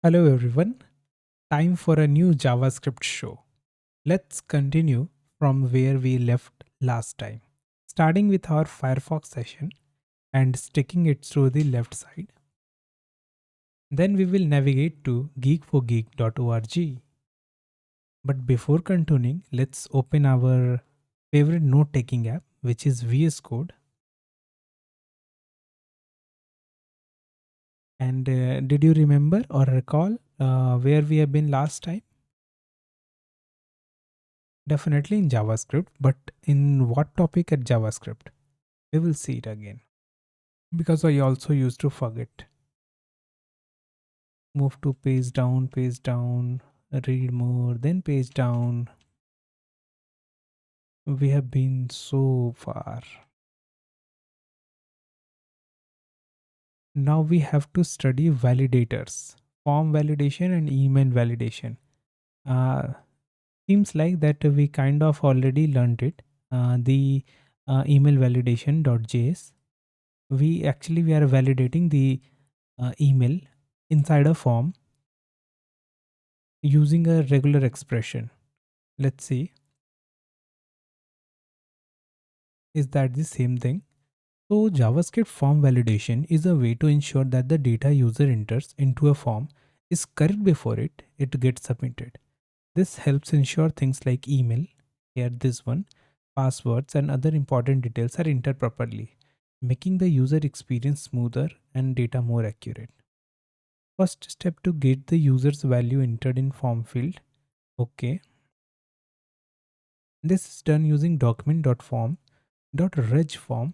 Hello everyone, time for a new JavaScript show. Let's continue from where we left last time, starting with our Firefox session and sticking it through the left side. Then we will navigate to geek4geek.org. But before continuing, let's open our favorite note-taking app, which is VS Code. And did you remember or recall where we have been last time? Definitely in JavaScript, but in what topic at JavaScript? We will see it again. Because I also used to forget. Move to page down, read more, then page down. We have been so far. Now we have to study validators, form validation and email validation. Uh, Seems like that we kind of already learned it. The email validation.js. We are validating the email inside a form using a regular expression. Let's see, is that the same thing? So JavaScript form validation is a way to ensure that the data user enters into a form is correct before it gets submitted. This helps ensure things like email, here this one, passwords and other important details are entered properly, making the user experience smoother and data more accurate. First step to get the user's value entered in form field. Okay. This is done using document.form.reg form,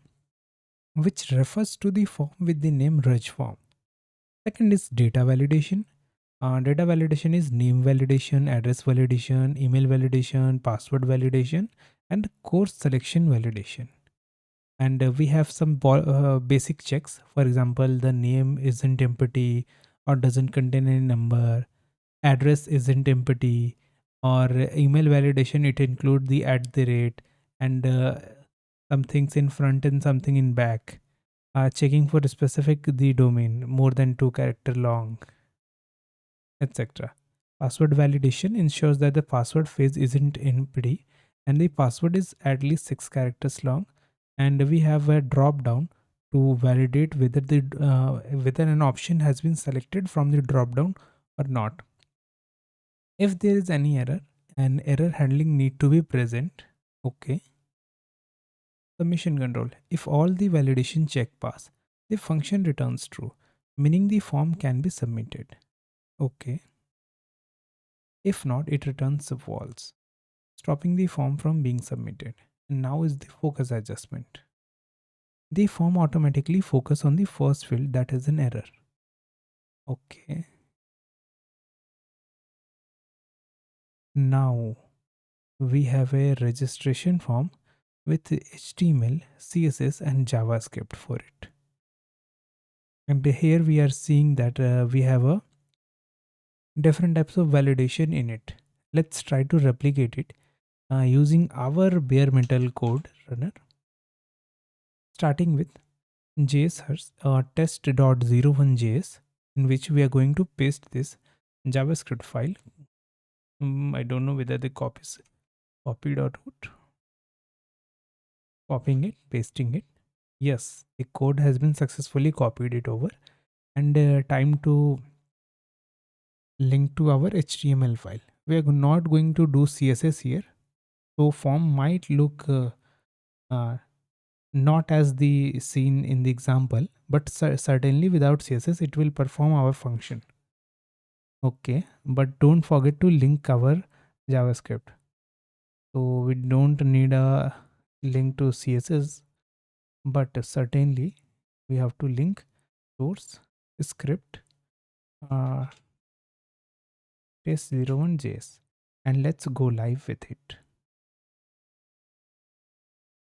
which refers to the form with the name reg form. Second is data validation. Data validation is name validation, address validation, email validation, password validation, and course selection validation. And we have some basic checks. For example, the name isn't empty or doesn't contain any number, address isn't empty, or email validation, it include the at the rate and some things in front and something in back. Checking for specific the domain more than 2 character long, etc. Password validation ensures that the password phase isn't empty and the password is at least 6 characters long. And we have a drop down to validate whether the whether an option has been selected from the drop down or not. If there is any error, an error handling need to be present. Okay. Submission control. If all the validation check pass, the function returns true, meaning the form can be submitted. Okay. If not, it returns false, stopping the form from being submitted. And now is the focus adjustment. The form automatically focus on the first field that has an error. Okay. Now we have a registration form with HTML, CSS and JavaScript for it. And here we are seeing that we have a different types of validation in it. Let's try to replicate it using our bare metal code runner, starting with JS test.01js, in which we are going to paste this JavaScript file. I don't know whether the copy is copied or not. Copying it, pasting it. Yes, the code has been successfully copied it over, and time to link to our HTML file. We are not going to do CSS here, so form might look uh, not as the seen in the example, but certainly without CSS it will perform our function. Okay, but don't forget to link our JavaScript. So we don't need a link to CSS, but certainly we have to link source script uh, test01js, and let's go live with it.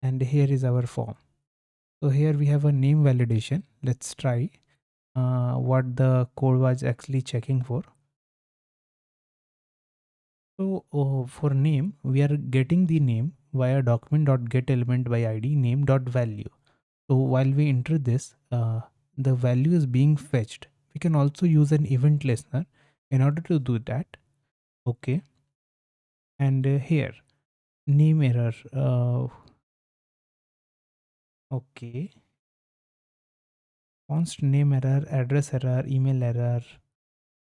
And here is our form. So here we have a name validation. Let's try what the code was actually checking for. So for name, we are getting the name via document.getElement by id name.value. So while we enter this, the value is being fetched. We can also use an event listener In order to do that, okay, and here name error, okay, const name error, address error, email error,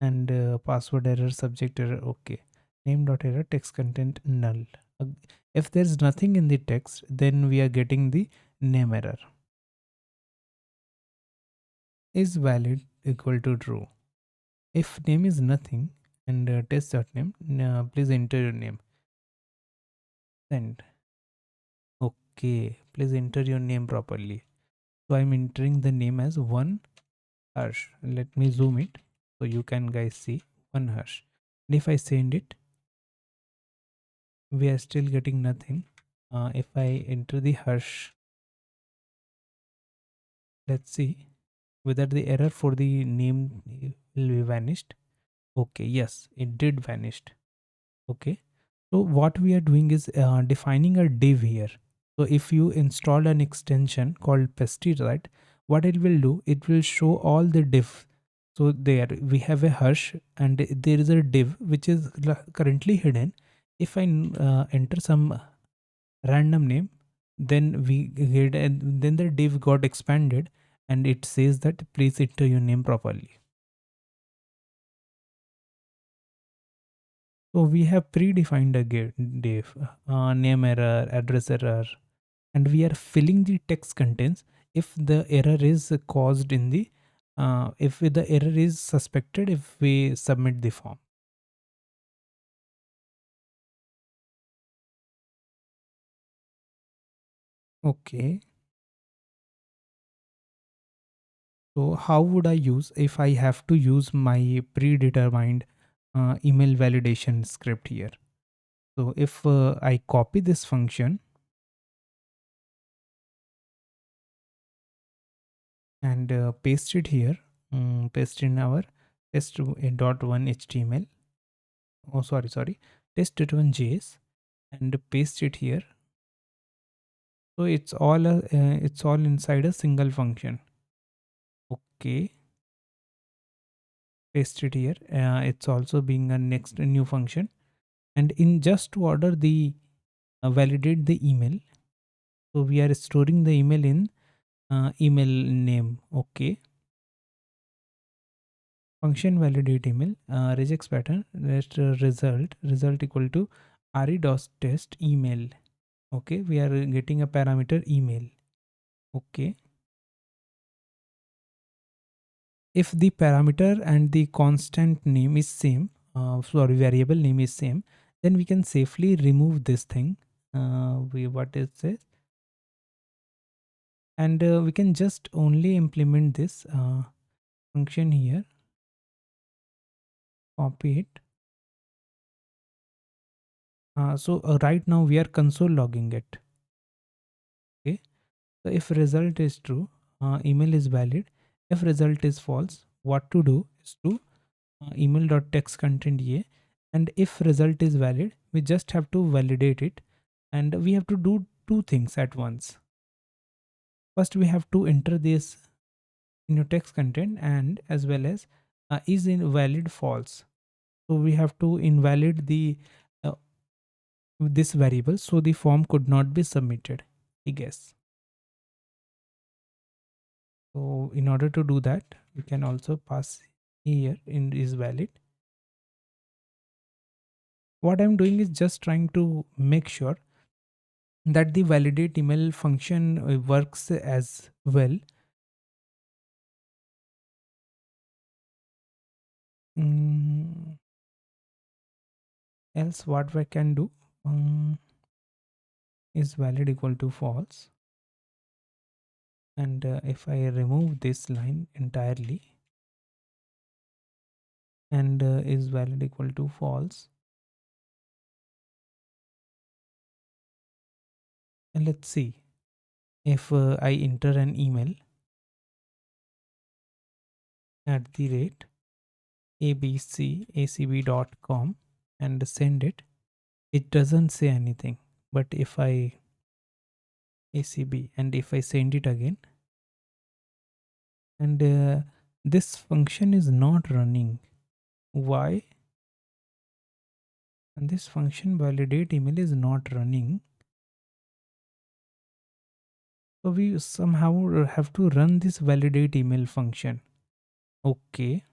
and password error, subject error, okay, name dot error, text content null. Uh, if there's nothing in the text, then we are getting the name error. Is valid equal to true. If name is nothing and test dot name, please enter your name. Send. Okay, please enter your name properly. So I'm entering the name as one Harsh. Let me zoom it so you can guys see one Harsh. And if I send it, we are still getting nothing. If I enter the Harsh, let's see whether the error for the name will be vanished. Okay, yes, it did vanished. Okay, so what we are doing is defining a div here. So if you install an extension called pesticide, what it will do, it will show all the div. So there we have a hash and there is a div which is currently hidden. If I enter some random name, then we get, and then the div got expanded and it says that please enter your name properly. So we have predefined a div, name error, address error, and we are filling the text contents if the error is caused in the if the error is suspected if we submit the form. Okay, so how would I use if I have to use my predetermined email validation script here? So if I copy this function and paste it here, paste in our test.1 html, oh sorry, test.1 js, and paste it here. So it's all inside a single function. Okay, paste it here. It's also being a next new function, and in just to order the validate the email. So we are storing the email in email name. Okay, function validate email, regex pattern, result equal to re dot test email. Okay, we are getting a parameter email. Okay, if the parameter and the constant name is same, sorry, variable name is same, then we can safely remove this thing. We what is this? And we can just only implement this function here, copy it. So right now we are console logging it. Okay, so if result is true, email is valid. If result is false, what to do is to email.text content ye, and if result is valid, we just have to validate it, and we have to do two things at once. First we have to enter this in your text content, and as well as is invalid false. So we have to invalid the uh, this variable so the form could not be submitted, I guess. So in order to do that, we can also pass here in is valid. What I'm doing is just trying to make sure that the validate email function works as well. Mm, else what I can do, is valid equal to false, and if I remove this line entirely, and is valid equal to false, and let's see if I enter an email at the rate abcacb.com and send it, it doesn't say anything. But if I acb and if I send it again, and this function is not running, Why? And this function validate email is not running. So we somehow have to run this validate email function. Okay.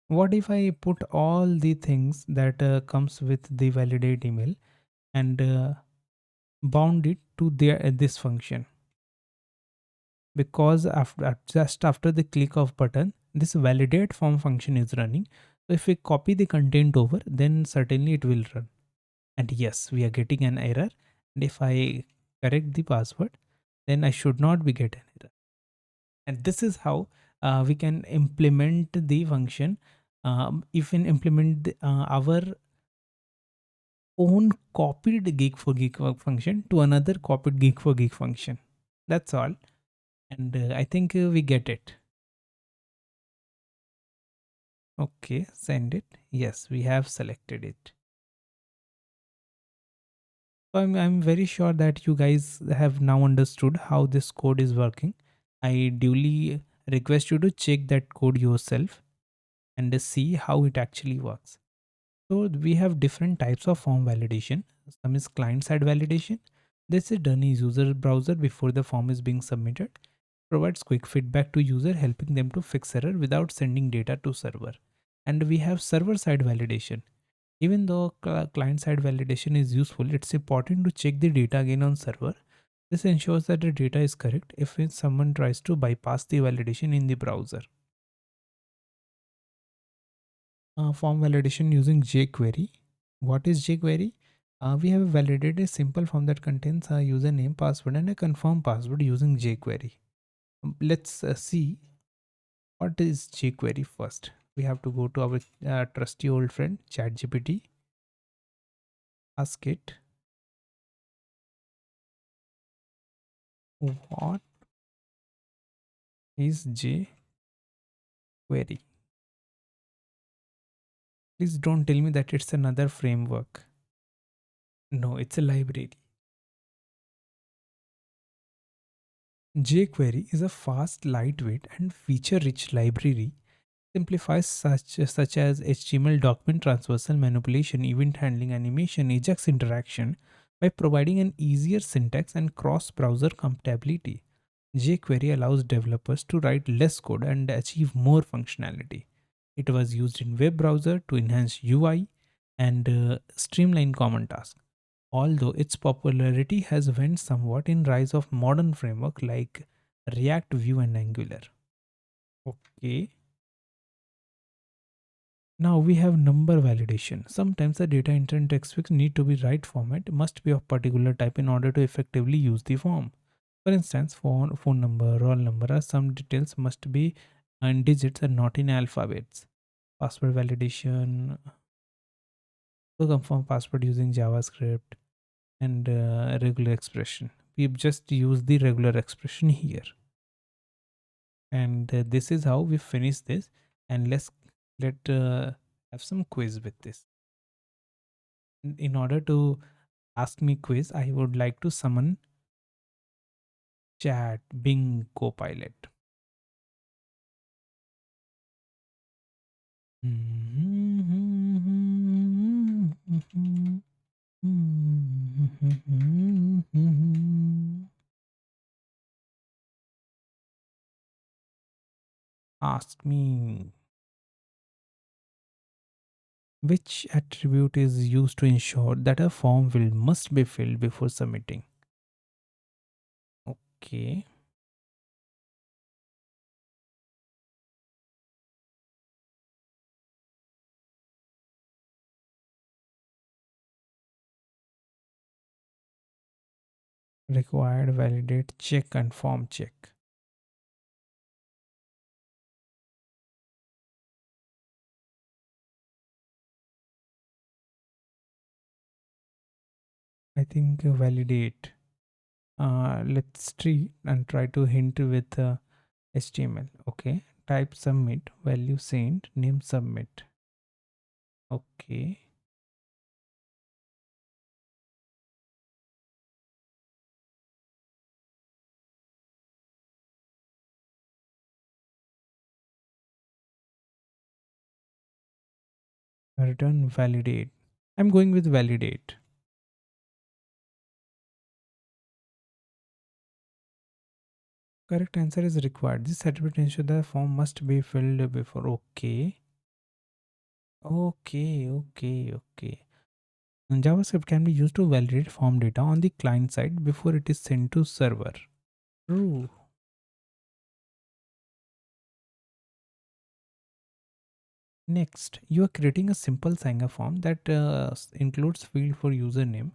What if I put all the things that comes with the validate email and bound it to this function? Because after just after the click of button, this validate form function is running. So if we copy the content over, then certainly it will run. And yes, we are getting an error. And if I correct the password, then I should not be get an error. And this is how we can implement the function. If we implement our own copied geek for geek function to another copied geek for geek function. That's all. And I think we get it. Okay, send it. Yes, we have selected it. So I'm very sure that you guys have now understood how this code is working. I duly request you to check that code yourself and see how it actually works. So we have different types of form validation. Some is client-side validation. This is done in user browser before the form is being submitted. Provides quick feedback to user, helping them to fix error without sending data to server. And we have server-side validation. Even though client-side validation is useful, it's important to check the data again on server. This ensures that the data is correct if someone tries to bypass the validation in the browser. Form validation using jQuery. What is jQuery? We have validated a simple form that contains a username, password, and a confirmed password using jQuery. Let's see what is jQuery first. We have to go to our trusty old friend ChatGPT. Ask it what is jQuery. Please don't tell me that it's another framework. No, it's a library. jQuery is a fast, lightweight, and feature-rich library. Simplifies such as HTML document transversal manipulation, event handling, animation, AJAX interaction by providing an easier syntax and cross-browser compatibility. jQuery allows developers to write less code and achieve more functionality. It was used in web browser to enhance UI and streamline common tasks. Although its popularity has waned somewhat in rise of modern framework like React, Vue, and Angular. Okay. Now we have number validation. Sometimes the data entered in text need to be right format, must be of particular type in order to effectively use the form. For instance, phone number, roll number, or some details must be in digits and not in alphabets. Password validation, to confirm password using JavaScript and regular expression. We just use the regular expression here. And this is how we finish this. And let have some quiz with this. In order to ask me quiz, I would like to summon chat Bing Copilot. Ask me which attribute is used to ensure that a form will must be filled before submitting. Okay. Required validate check and form check. I think validate. Let's try to hint with HTML. Okay. Type submit, value sent, name submit. Okay. Return validate. I'm going with validate. Correct answer is required. This certificate ensure the form must be filled before. Okay. Okay. And JavaScript can be used to validate form data on the client side before it is sent to server. True. Next, you are creating a simple sign up form that includes field for username.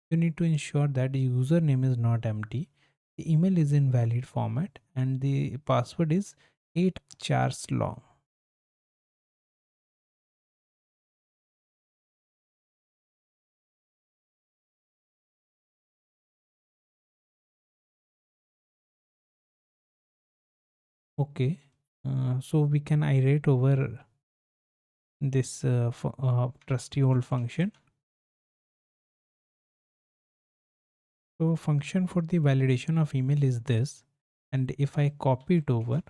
You need to ensure that the username is not empty, the email is in valid format, and the password is 8 chars long. Okay, so we can iterate over this trusty old function. So function for the validation of email is this, and if I copy it over,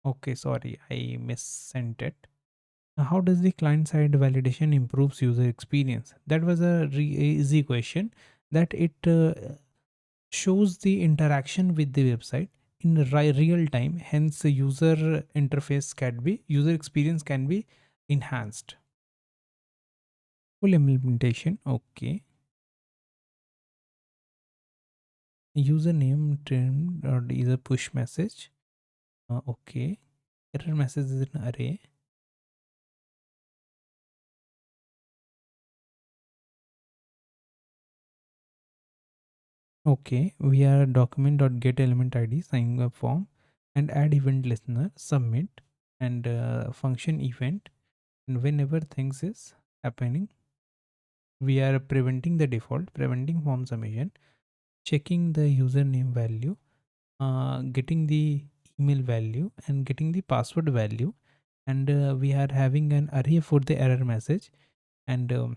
okay, sorry, I missent it. How does the client side validation improves user experience? That was a easy question. That it shows the interaction with the website in real time. Hence, the user experience can be enhanced. Full implementation. Okay. Username trimmed or is a push message. Okay. Error message is an array. Okay, we are document.get element id sign up form and add event listener submit and function event, and whenever things is happening we are preventing the default, preventing form submission, checking the username value, getting the email value and getting the password value, and we are having an array for the error message, and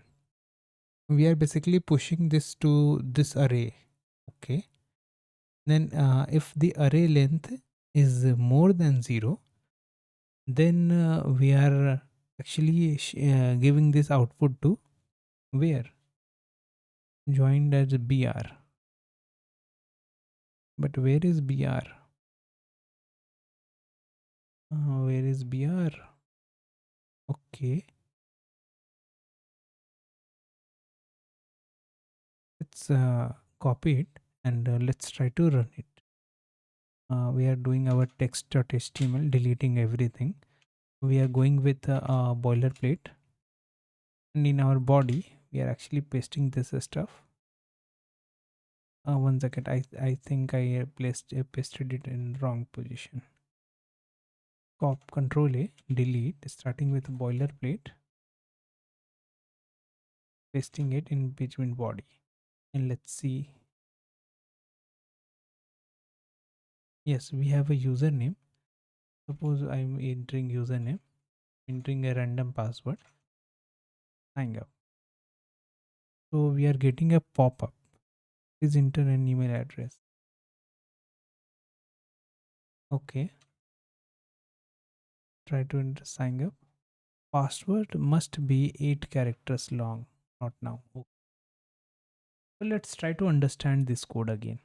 we are basically pushing this to this array. Okay, then if the array length is more than 0, then we are actually giving this output to where joined as br, but where is br, where is br? Okay, let's copy it and let's try to run it. We are doing our text.html, deleting everything. We are going with a boilerplate, and in our body we are actually pasting this stuff. One second, I think I pasted it in wrong position. Control A, delete, starting with boilerplate, pasting it in between body, and let's see. Yes, we have a username. Suppose I'm entering username, entering a random password, sign up. So we are getting a pop-up. Please enter an email address. Okay, try to enter sign up. Password must be 8 characters long. Not now. Okay. So let's try to understand this code again.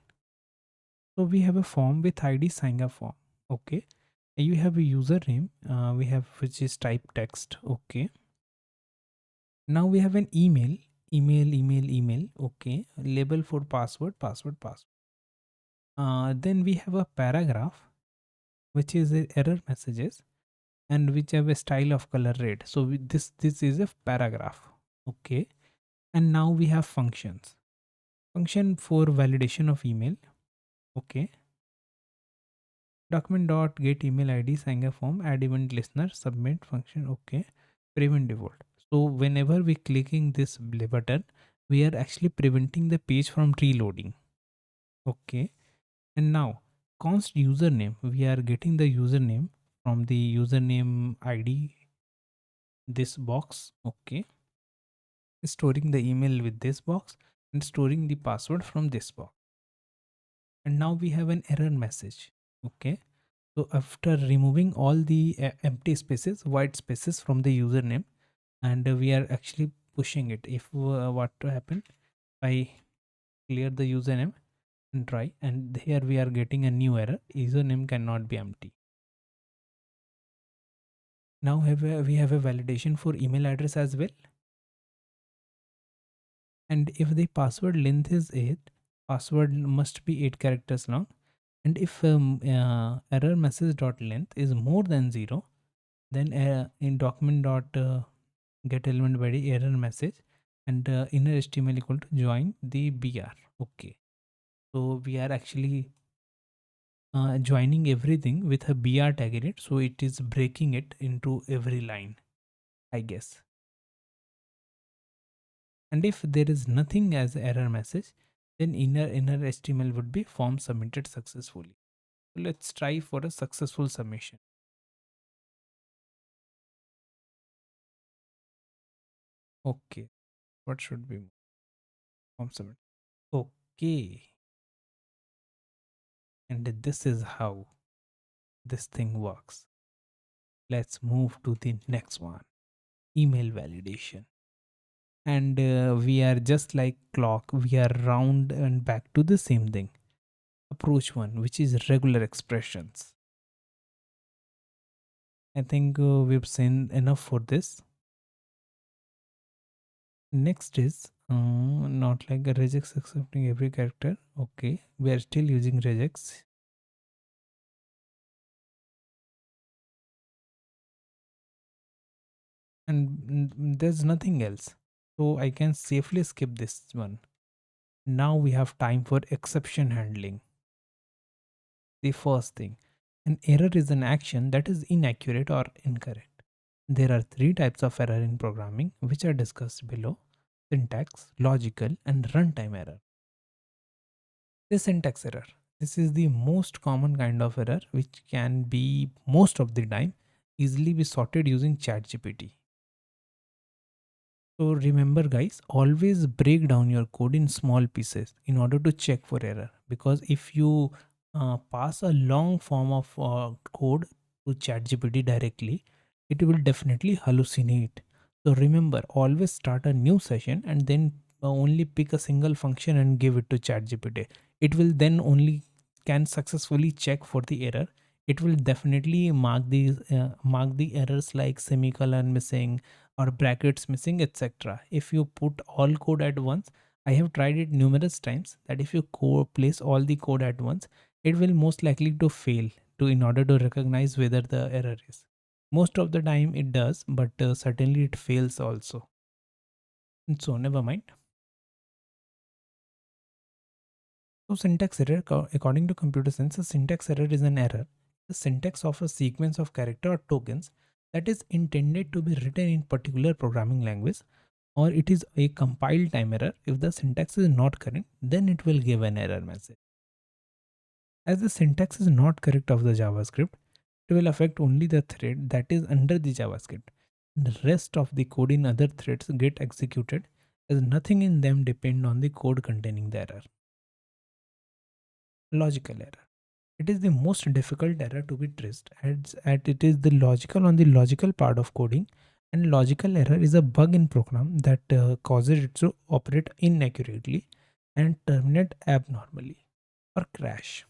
So we have a form with ID sign up form. Okay. You have a username. We have which is type text. Okay. Now we have an email. Okay. Label for password. Then we have a paragraph which is a error messages and which have a style of color red. So this is a paragraph. Okay. And now we have functions. Function for validation of email. Okay. Document dot get email id sign up form add event listener submit function. Okay, prevent default. So whenever we clicking this button, we are actually preventing the page from reloading. Okay, and now const username, we are getting the username from the username id, this box. Okay, storing the email with this box and storing the password from this box. And now we have an error message. Okay, so after removing all the empty spaces, white spaces from the username, and we are actually pushing it. If what to happen, I clear the username and try, and here we are getting a new error, username cannot be empty. Now we have a validation for email address as well. And if the password length is 8, password must be 8 characters long. And if error message dot length is more than 0, then in document dot get element body error message, and inner HTML equal to join the BR. Okay, so we are actually joining everything with a BR tag in it, so it is breaking it into every line, I guess. And if there is nothing as error message, then inner HTML would be form submitted successfully. So let's try for a successful submission. Okay, what should be form submit? Okay, and this is how this thing works. Let's move to the next one, email validation. And we are just like clock, we are round and back to the same thing. Approach one, which is regular expressions. I think we've seen enough for this. Next is not like a regex accepting every character. Okay, we are still using regex. And there's nothing else. So I can safely skip this one. Now we have time for exception handling. The first thing, an error is an action that is inaccurate or incorrect. There are three types of error in programming which are discussed below: syntax, logical, and runtime error. The syntax error. This is the most common kind of error which can be most of the time easily be sorted using ChatGPT. So remember guys, always break down your code in small pieces in order to check for error, because if you pass a long form of code to ChatGPT directly, it will definitely hallucinate. So remember, always start a new session and then only pick a single function and give it to ChatGPT. It will then only can successfully check for the error. It will definitely mark the errors like semicolon missing or brackets missing, etc. If you put all code at once, I have tried it numerous times that if you place all the code at once, it will most likely to fail to in order to recognize whether the error is. Most of the time it does, but certainly it fails also. And so never mind. So syntax error, according to computer science, a syntax error is an error, the syntax of a sequence of character or tokens that is intended to be written in particular programming language, or it is a compile time error. If the syntax is not correct, then it will give an error message. As the syntax is not correct of the JavaScript, it will affect only the thread that is under the JavaScript. The rest of the code in other threads get executed as nothing in them depend on the code containing the error. Logical error. It is the most difficult error to be traced, as it is the logical on the logical part of coding, and logical error is a bug in program that causes it to operate inaccurately and terminate abnormally or crash.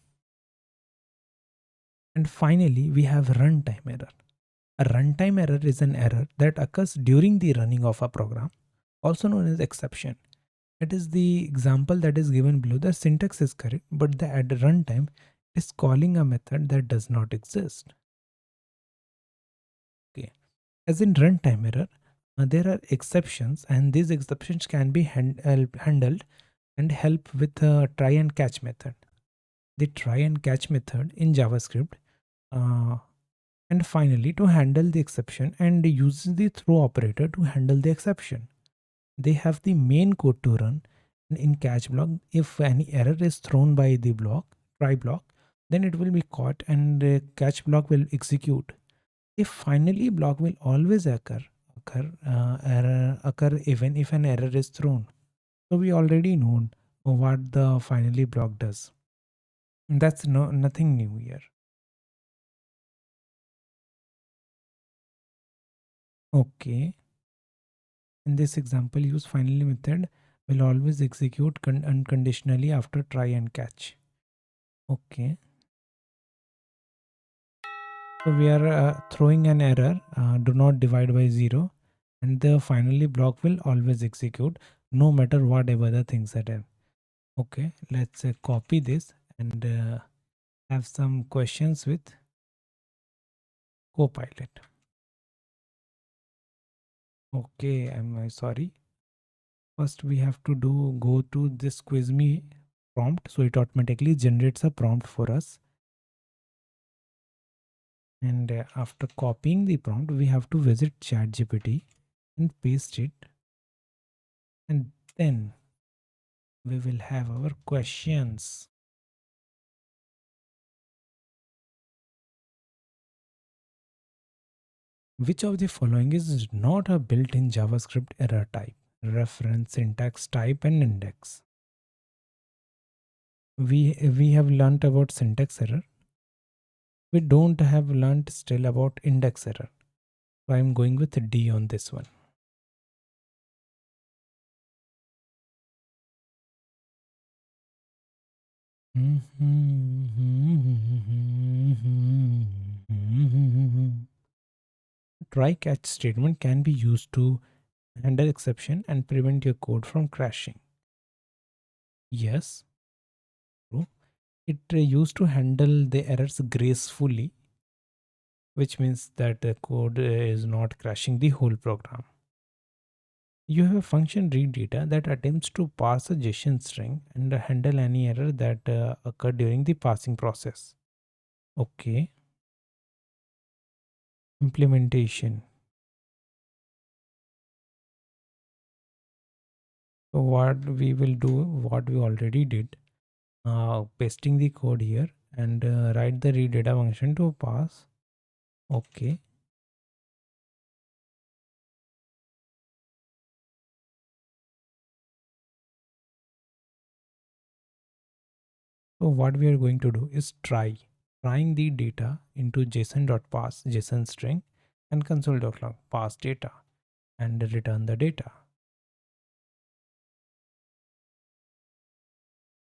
And finally, we have runtime error. A runtime error is an error that occurs during the running of a program, also known as exception. It is the example that is given below. The syntax is correct, but the at runtime is calling a method that does not exist. Okay. As in runtime error, there are exceptions, and these exceptions can be handled and help with a try and catch method. The try and catch method in JavaScript, uh, and finally to handle the exception and uses the throw operator to handle the exception. They have the main code to run, and in catch block, if any error is thrown by the try block, then it will be caught and catch block will execute. If finally block will always occur even if an error is thrown. So we already know what the finally block does. That's nothing new here. Okay. In this example, use finally method will always execute unconditionally after try and catch. Okay. So we are throwing an error, do not divide by 0, and the finally block will always execute no matter whatever the things that are. Okay, let's copy this and have some questions with Copilot. Okay, I'm sorry. First we have to go to this quiz me prompt, so it automatically generates a prompt for us. And after copying the prompt, we have to visit ChatGPT and paste it, and then we will have our questions. Which of the following is not a built-in JavaScript error type? Reference, syntax, type, and index. We have learnt about syntax error. We don't have learnt still about index error. So I'm going with D on this one. Try catch statement can be used to handle exception and prevent your code from crashing. Yes, true. It used to handle the errors gracefully, which means that the code is not crashing the whole program. You have a function read data that attempts to parse a JSON string and handle any error that occurred during the parsing process. Okay. Implementation. So what we will do, what we already did, pasting the code here and write the read data function to pass. Okay. So what we are going to do is trying the data into json.parse JSON string and console.log parse data and return the data.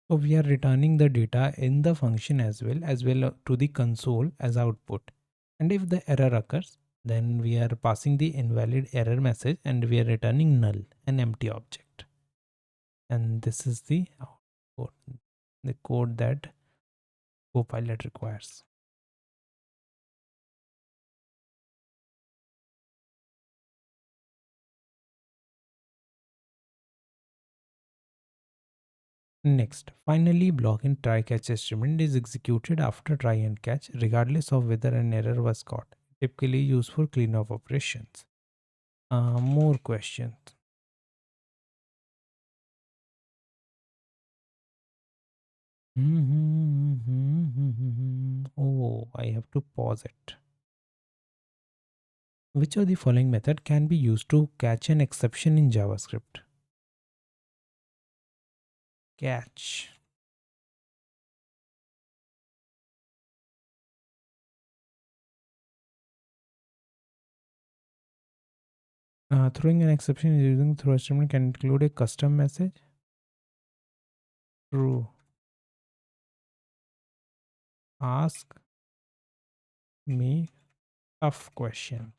So we are returning the data in the function as well to the console as output. And if the error occurs, then we are passing the invalid error message and we are returning null, an empty object. And this is the output, the code that Copilot requires. Next, finally, block in try catch statement is executed after try and catch, regardless of whether an error was caught. Typically used for cleanup operations. More questions. Oh, I have to pause it. Which of the following method can be used to catch an exception in JavaScript? Catch. Throwing an exception is using throw statement can include a custom message. True. Ask me tough question.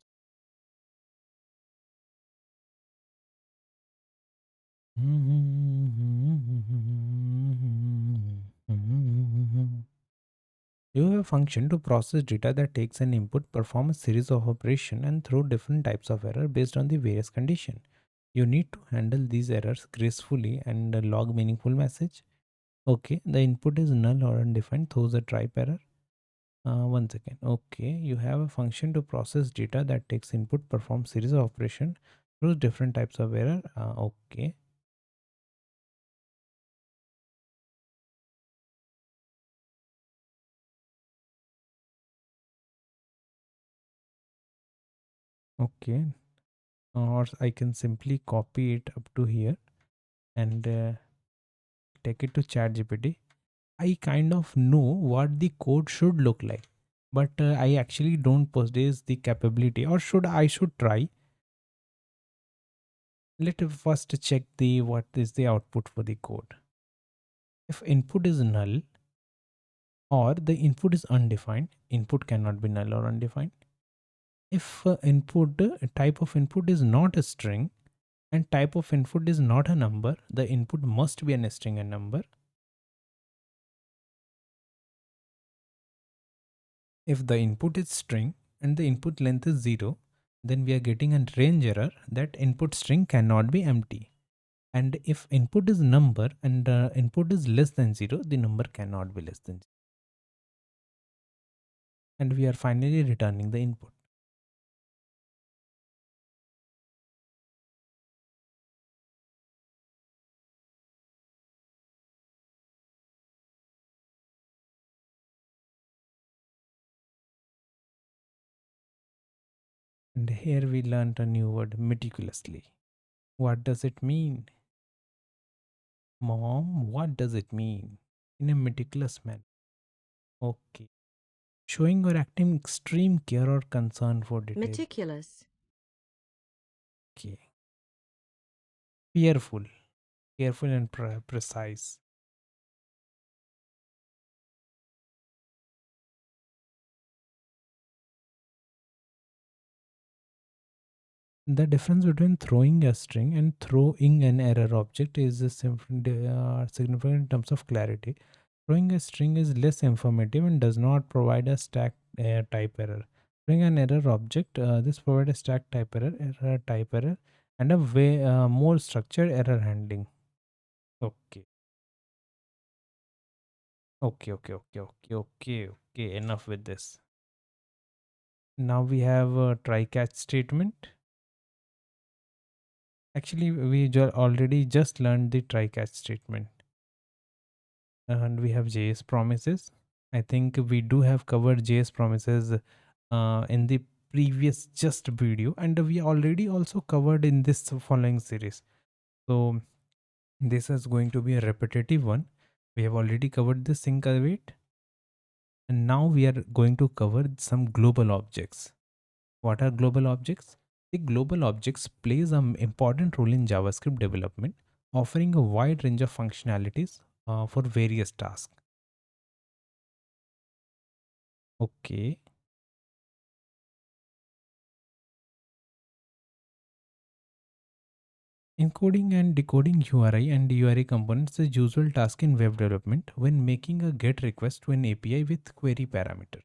You have a function to process data that takes an input, perform a series of operations, and throw different types of error based on the various conditions. You need to handle these errors gracefully and log meaningful message. Okay, the input is null or undefined, throws a type error. One second. Okay, you have a function to process data that takes input, perform series of operation, throws different types of error. Okay. Okay. Or I can simply copy it up to here and take it to ChatGPT. I kind of know what the code should look like, but I actually don't possess the capability, or should I should try. Let us first check the what is the output for the code. If input is null or the input is undefined, input cannot be null or undefined. If input type of input is not a string and type of input is not a number, the input must be a string and number. If the input is string and the input length is 0, then we are getting a range error that input string cannot be empty. And if input is number and input is less than 0, the number cannot be less than 0. And we are finally returning the input. And here we learned a new word, meticulously. What does it mean? Mom, what does it mean? In a meticulous manner. Okay. Showing or acting extreme care or concern for detail. Meticulous. Okay. Careful. Careful and precise. The difference between throwing a string and throwing an error object is significant in terms of clarity. Throwing a string is less informative and does not provide a stack type error. Throwing an error object, this provides a stack type error, and a way more structured error handling. Okay, okay. Enough with this. Now we have a try catch statement. Actually, we already just learned the try catch statement. And we have JS promises. I think we do have covered JS promises in the previous just video, and we already also covered in this following series. So this is going to be a repetitive one. We have already covered the sync await, and now we are going to cover some global objects. What are global objects? The global objects plays an important role in JavaScript development, offering a wide range of functionalities for various tasks. Okay. Encoding and decoding URI and URI components is usual task in web development when making a GET request to an API with query parameter.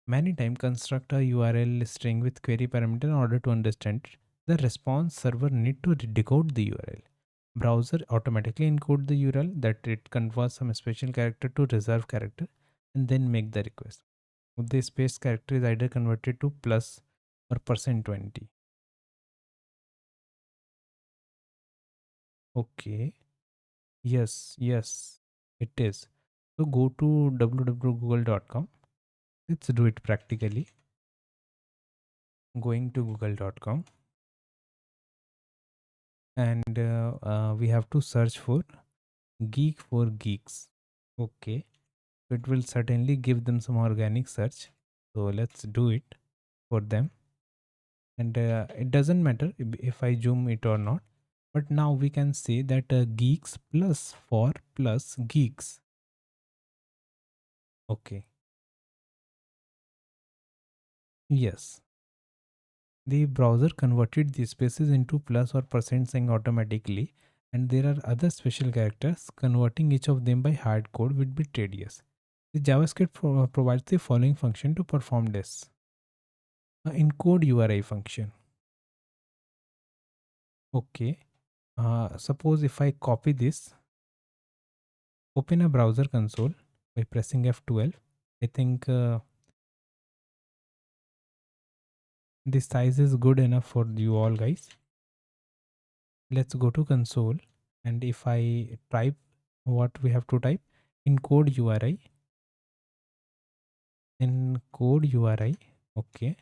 Many times construct a URL string with query parameter in order to understand it. The response server need to decode the URL. Browser automatically encode the URL that it converts some special character to reserved character and then make the request. The space character is either converted to plus or %20. Okay. Yes, it is. So go to www.google.com. Let's do it practically. Going to google.com and we have to search for geek for geeks. Okay. So it will certainly give them some organic search. So let's do it for them. And it doesn't matter if I zoom it or not. But now we can say that geeks plus for plus geeks. Okay. Yes. The browser converted the spaces into plus or percent sign automatically, and there are other special characters. Converting each of them by hard code would be tedious. The JavaScript provides the following function to perform this. Encode URI function. Okay. Suppose if I copy this, open a browser console by pressing F12. I think this size is good enough for you all guys. Let's go to console, and if I type what we have to type, encode URI, okay,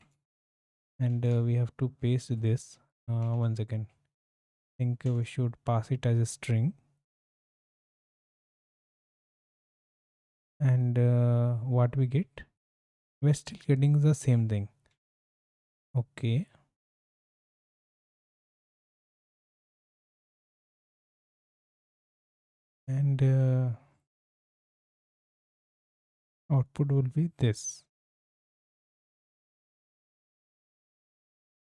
and we have to paste this. One second, I think we should pass it as a string, and what we get, we're still getting the same thing. Okay, and output will be this.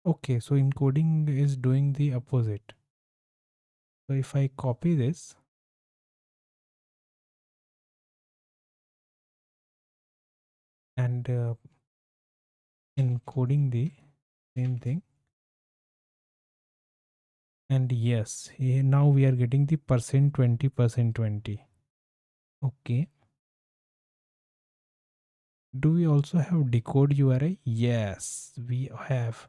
Okay, so encoding is doing the opposite. So if I copy this and encoding the same thing, and yes, now we are getting the percent 20 percent 20. Okay, do we also have decode URI? Yes, we have.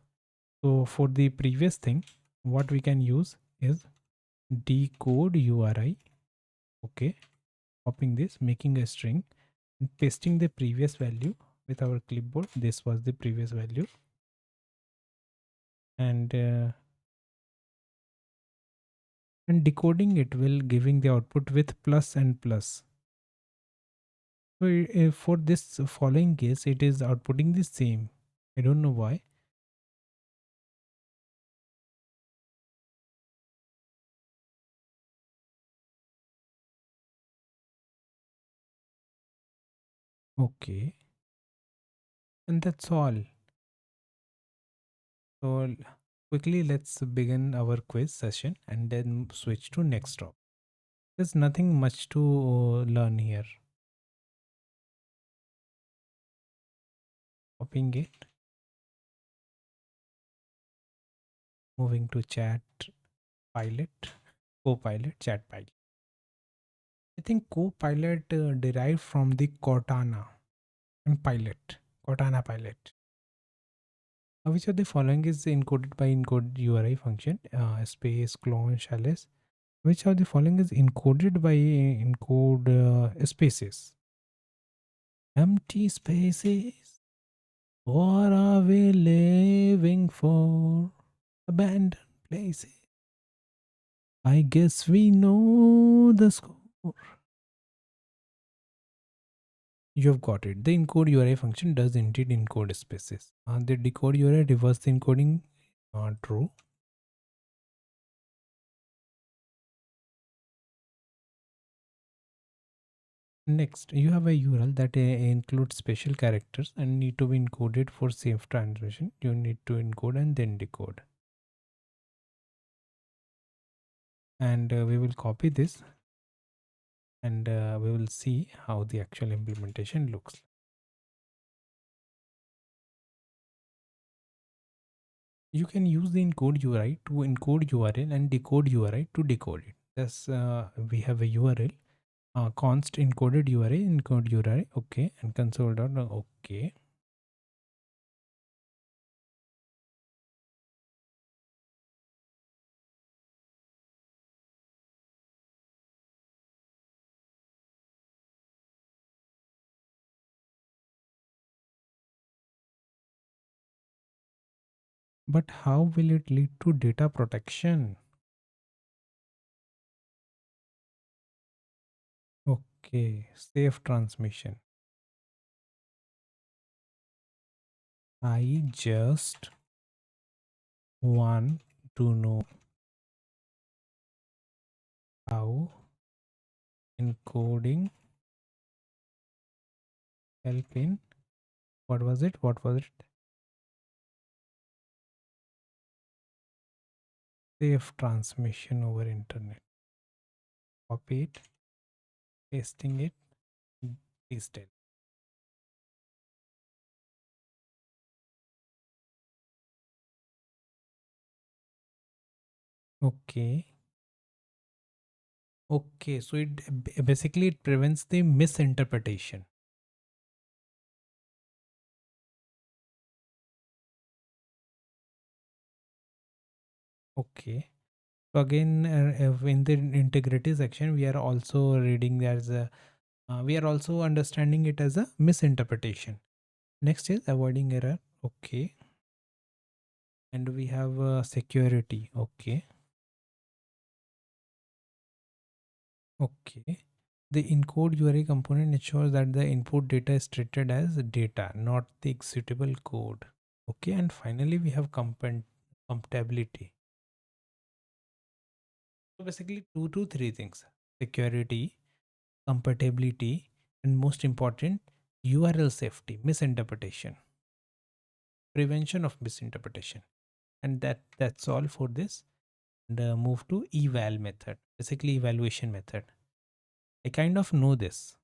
So for the previous thing, what we can use is decode URI. Okay, copying this, making a string, and pasting the previous value with our clipboard. This was the previous value, and decoding it will giving the output with plus and plus. So for this following case, it is outputting the same. I don't know why. Okay, and that's all. So quickly, let's begin our quiz session and then switch to next topic. There's nothing much to learn here. Copying it, moving to chat pilot, copilot, chat pilot. I think copilot derived from the Cortana and pilot, Cortana pilot. Which of the following is encoded by encode URI function? Space, clone, chalice. Which of the following is encoded by encode spaces? Empty spaces. What are we living for? Abandoned places. I guess we know the score. You have got it. The encode URI function does indeed encode spaces. The decode URI reverse the encoding. True. Next, you have a URL that includes special characters and need to be encoded for safe transmission. You need to encode and then decode. And we will copy this and we will see how the actual implementation looks. You can use the encode URI to encode URL and decode URI to decode it. Thus, we have a URL, const encoded URI, encode URI, okay, and console dot, okay. But how will it lead to data protection? Okay, safe transmission. I just want to know how encoding help in what was it? What was it? Safe transmission over internet. Copy it, pasting it, paste it. Okay. Okay, so basically it prevents the misinterpretation. Okay. So again, in the integrity section, we are also reading as a, we are also understanding it as a misinterpretation. Next is avoiding error. Okay. And we have security. Okay. Okay. The encode URI component ensures that the input data is treated as data, not the executable code. Okay. And finally, we have compatibility. So basically, two to three things: security, compatibility, and most important, URL safety, misinterpretation, prevention of misinterpretation. And that's all for this. And move to eval method, basically evaluation method. I kind of know this.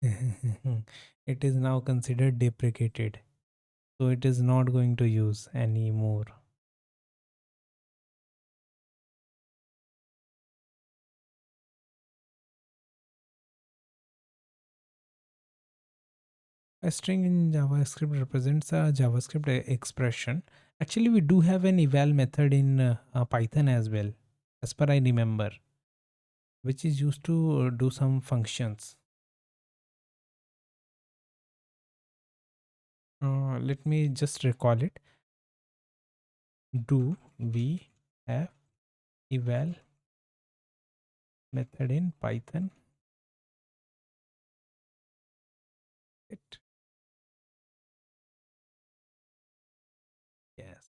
It is now considered deprecated, so it is not going to use anymore. A string in JavaScript represents a JavaScript expression. Actually, we do have an eval method in Python as well, as per I remember, which is used to do some functions. Let me just recall it. Do we have eval method in Python? It. Yes.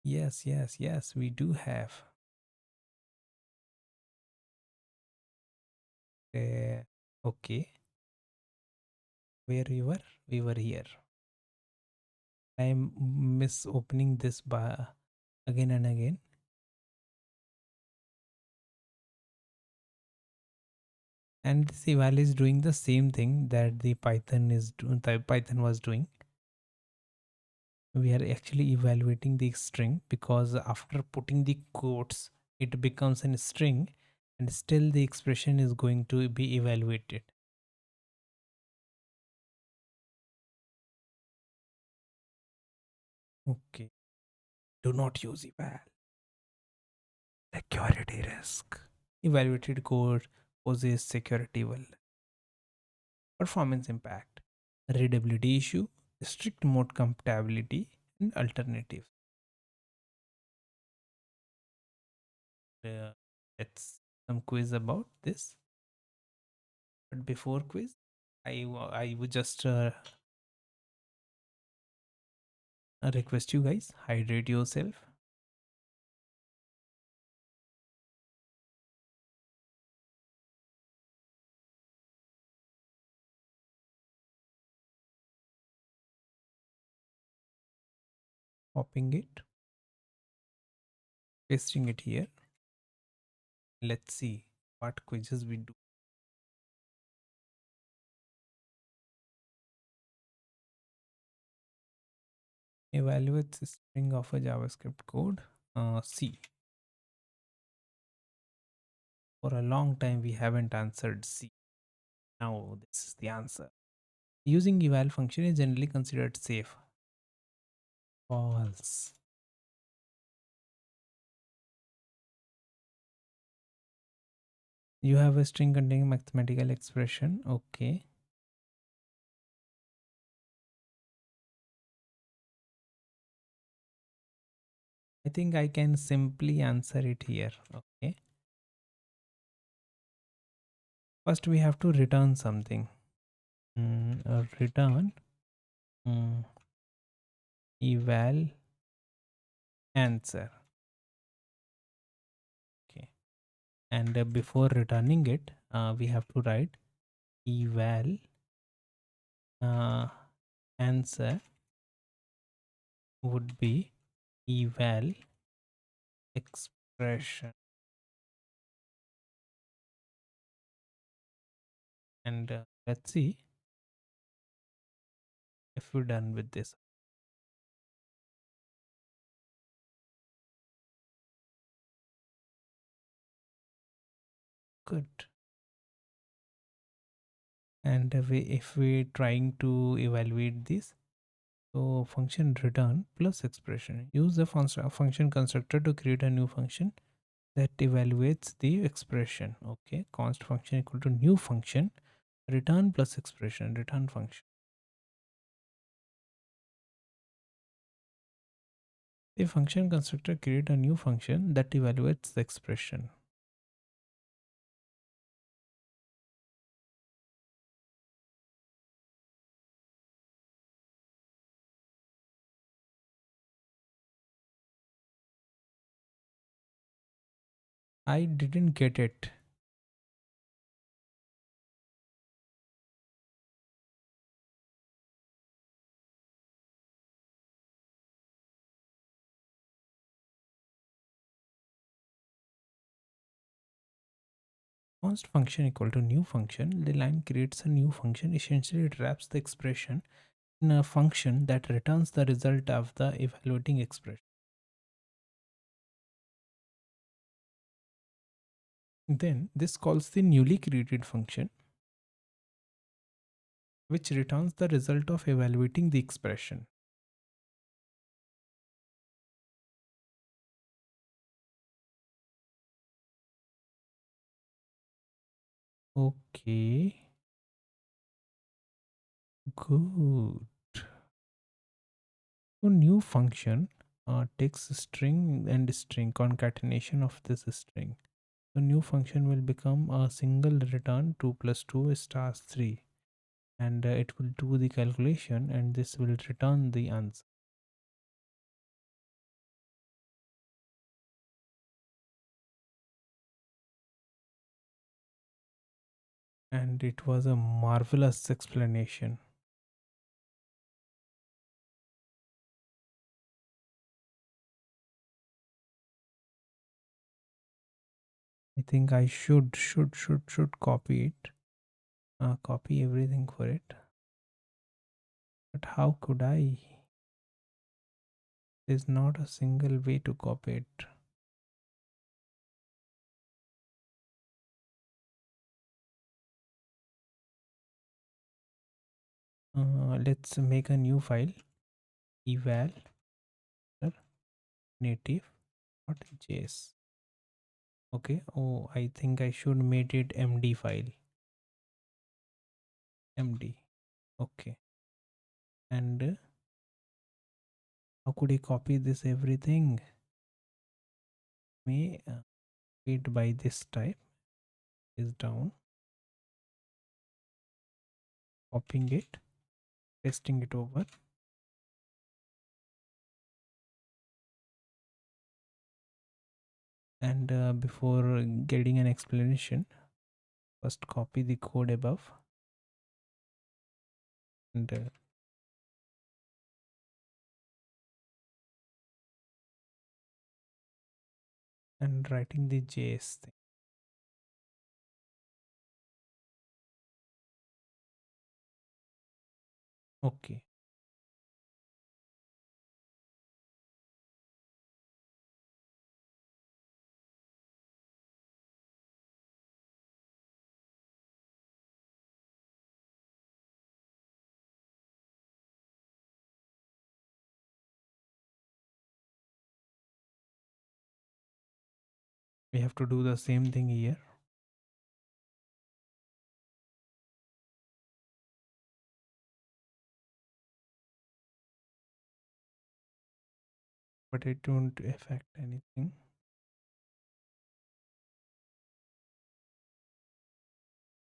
Yes, yes, yes, we do have. Okay, where we were? We were here. I'm miss opening this bar again and again. And this eval is doing the same thing that the Python was doing. We are actually evaluating the string, because after putting the quotes, it becomes a string, and still the expression is going to be evaluated. Okay, do not use eval. Security risk. Evaluated code poses security vulnerability. Performance impact, readability issue, strict mode compatibility, and alternatives. Uh, let's some quiz about this. But before quiz, I would just request you guys, hydrate yourself. Copying it, pasting it here. Let's see what quizzes we do. Evaluates the string of a JavaScript code. C. For a long time we haven't answered C. Now this is the answer. Using eval function is generally considered safe. False. You have a string containing mathematical expression. Okay. I think I can simply answer it here. Okay. First, we have to return something. Return eval answer. Okay. And before returning it, we have to write eval answer would be eval expression. And let's see if we're done with this. Good. And if we're trying to evaluate this, so function return plus expression. Use the function constructor to create a new function that evaluates the expression. Okay, const function equal to new function, return plus expression, return function. The function constructor create a new function that evaluates the expression. I didn't get it. Const function equal to new function. The line creates a new function. Essentially, it wraps the expression in a function that returns the result of the evaluating expression. Then this calls the newly created function, which returns the result of evaluating the expression. Okay, good. So new function takes string and string concatenation of this string. The new function will become a single return 2 plus 2 stars 3, and it will do the calculation and this will return the answer. And it was a marvelous explanation. I think I should copy it, copy everything for it. But how could I? There's not a single way to copy it. Let's make a new file, eval native.js. Okay. Oh, I think I should made it md file. Md. Okay. And how could I copy this everything? May wait by this type is down, copying it, pasting it over. And before getting an explanation, first copy the code above and writing the JS thing. Okay. We have to do the same thing here. But it won't affect anything.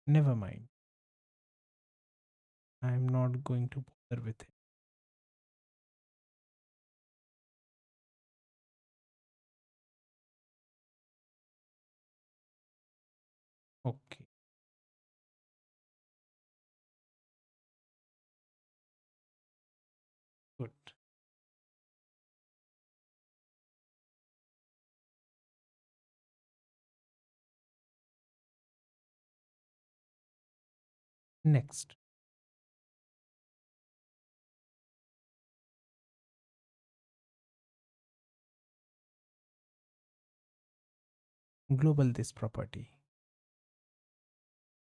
Never mind. I'm not going to bother with it. Okay. Good. Next, global this property.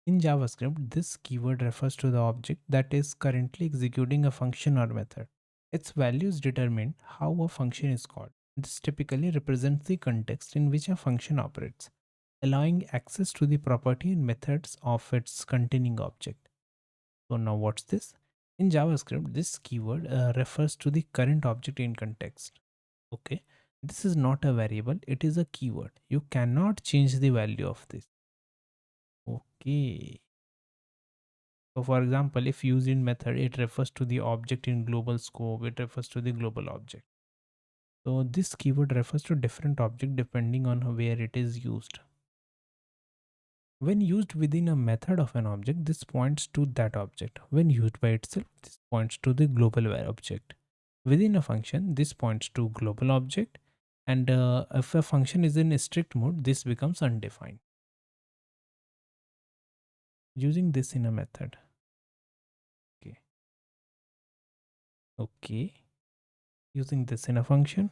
In JavaScript, this keyword refers to the object that is currently executing a function or method. Its values determine how a function is called. This typically represents the context in which a function operates, allowing access to the property and methods of its containing object. So now what's this? In JavaScript, this keyword refers to the current object in context. Okay. This is not a variable, it is a keyword. You cannot change the value of this. Okay. So for example, if used in method, it refers to the object in global scope, it refers to the global object. So this keyword refers to different object depending on where it is used. When used within a method of an object, this points to that object. When used by itself, this points to the global object. Within a function, this points to global object. And if a function is in a strict mode, this becomes undefined. Using this in a method. Okay. Okay. Using this in a function.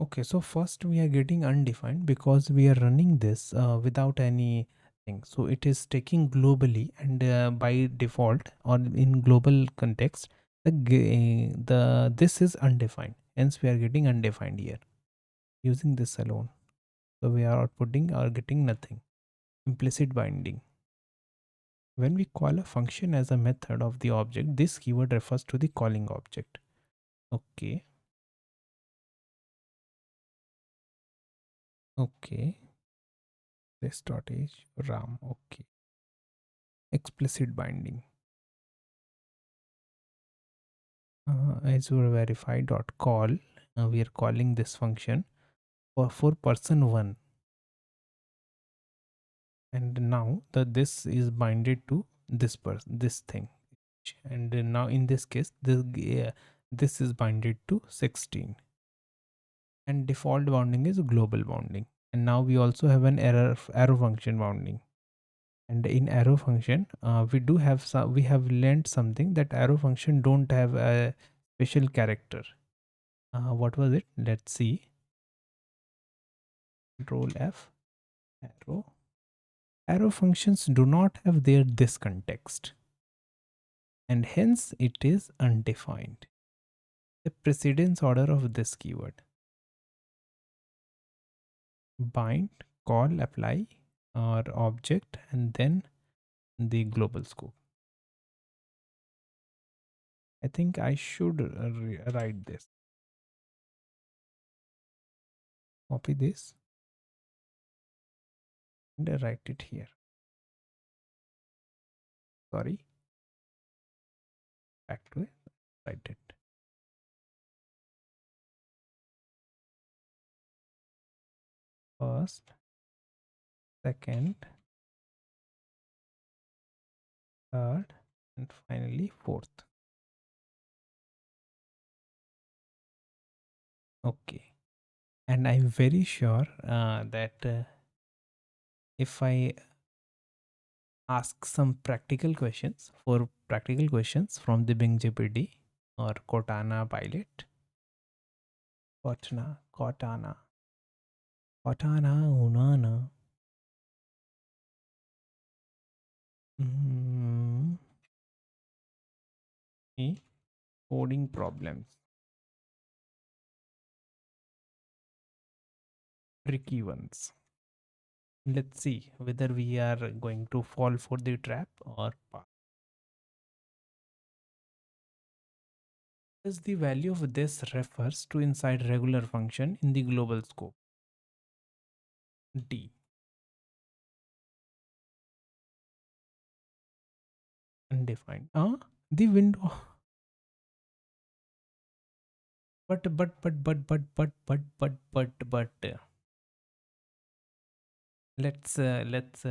Okay, so first we are getting undefined because we are running this without any thing. So it is taking globally, and by default or in global context, the this is undefined. Hence we are getting undefined here using this alone. So we are outputting or getting nothing. Implicit binding. When we call a function as a method of the object, this keyword refers to the calling object. Okay. Okay. This dot h ram. Okay. Explicit binding. Azure verify dot call. We are calling this function for person one, and now the this is binded to this person, this thing, and now in this case this is binded to 16, and default bounding is global bounding. And now we also have an arrow function bounding. And in arrow function, we do have some, we have learned something that arrow function don't have a special character. What was it? Let's see. Control F. Arrow functions do not have their this context, and hence it is undefined. The precedence order of this keyword: bind, call, apply, or object, and then the global scope. I think I should write this. Copy this and write it here. Sorry, back to it. Write it. First, second, third, and finally fourth. Okay. And I'm very sure that if I ask some practical questions from the Bing GPT or Cortana pilot, Cortana, Unana, mm, coding problems, tricky ones. Let's see whether we are going to fall for the trap or pass. As the value of this refers to inside regular function in the global scope. D. Undefined. The window. But let's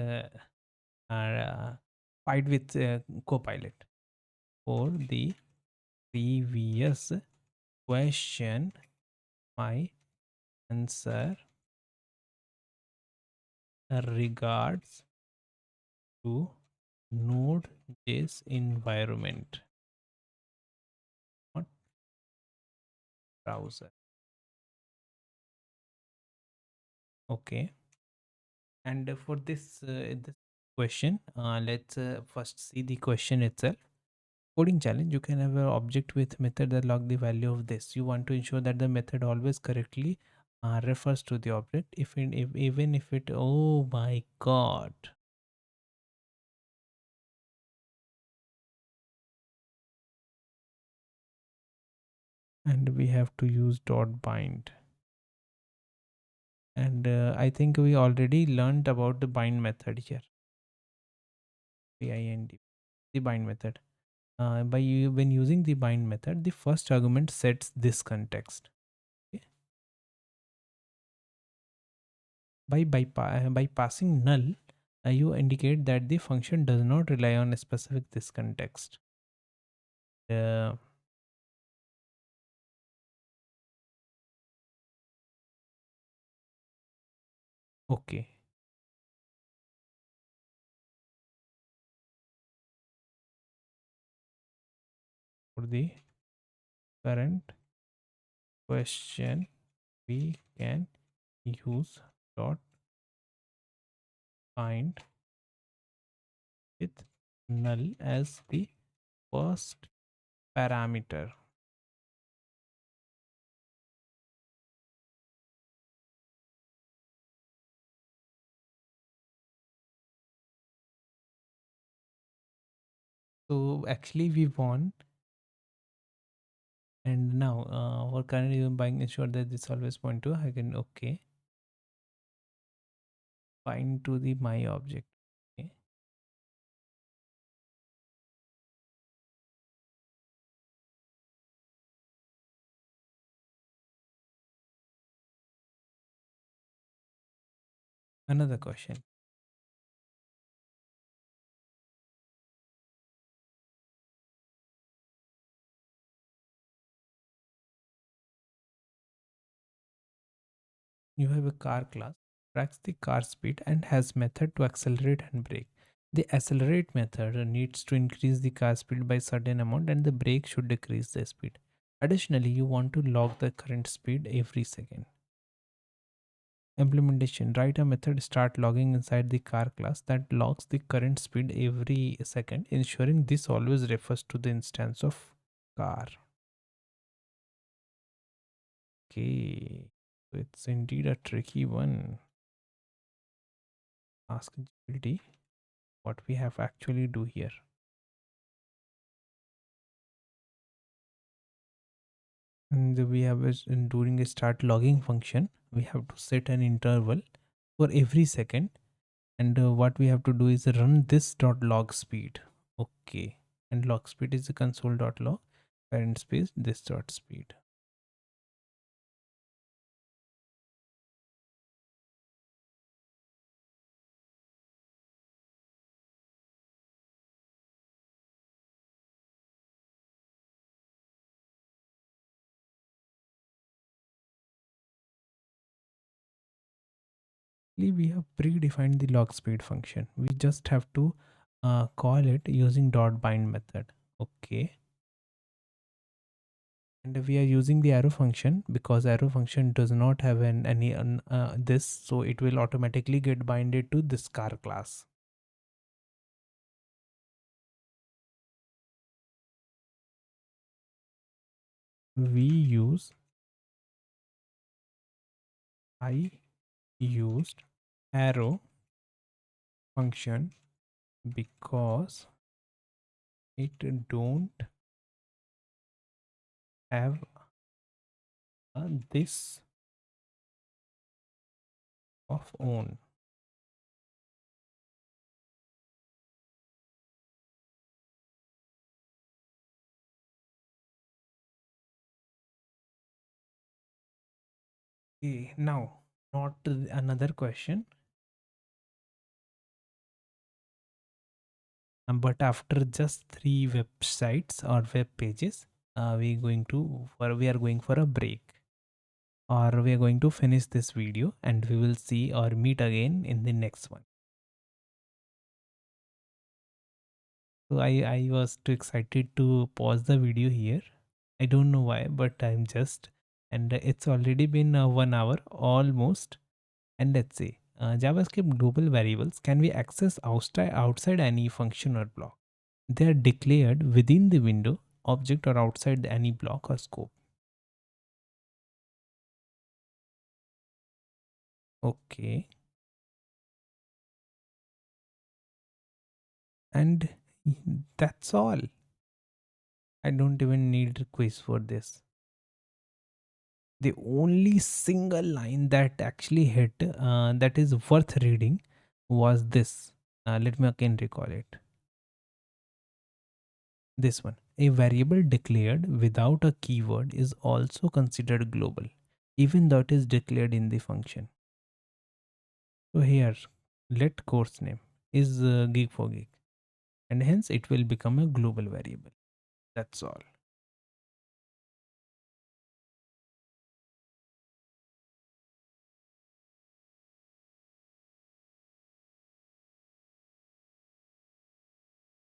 fight with Copilot. For the previous question, my answer regards to Node.js environment, not browser. Okay. And for this question, let's first see the question itself. Coding challenge: you can have an object with method that log the value of this. You want to ensure that the method always correctly refers to the object if even if it, oh my god. And we have to use dot bind. And I think we already learned about the bind method here. bind, the bind method. When using the bind method, the first argument sets this context. Okay? By passing null, you indicate that the function does not rely on a specific this context. uh, okay. For the current question, we can use dot bind with null as the first parameter. So actually we want, and now for current even buying, ensure that this always point to, I can, okay, bind to the my object. Okay. Another question. You have a car class, tracks the car speed and has method to accelerate and brake. The accelerate method needs to increase the car speed by certain amount and the brake should decrease the speed. Additionally, you want to log the current speed every second. Implementation. Write a method start logging inside the car class that logs the current speed every second, ensuring this always refers to the instance of car. Okay, so it's indeed a tricky one. Ask GPT what we have actually do here. And we have during a start logging function, we have to set an interval for every second, and what we have to do is run this dot log speed. Okay, and log speed is the console dot log current space this dot speed. We have predefined the log speed function. We just have to call it using dot bind method. Okay, and we are using the arrow function because arrow function does not have any this, so it will automatically get binded to this car class. We use I used arrow function because it don't have this of own. Okay, now not another question, but after just 3 websites or web pages, we are going for a break, or we are going to finish this video and we will see or meet again in the next one. So I was too excited to pause the video here. I don't know why, but I'm just, and it's already been 1 hour almost. And let's see, JavaScript global variables can be accessed outside any function or block. They are declared within the window, object, or outside any block or scope. Okay. And that's all. I don't even need a quiz for this. The only single line that actually hit, that is worth reading, was this. Let me again recall it. This one. A variable declared without a keyword is also considered global, even though it is declared in the function. So here, let course name is geek for geek, and hence it will become a global variable. That's all.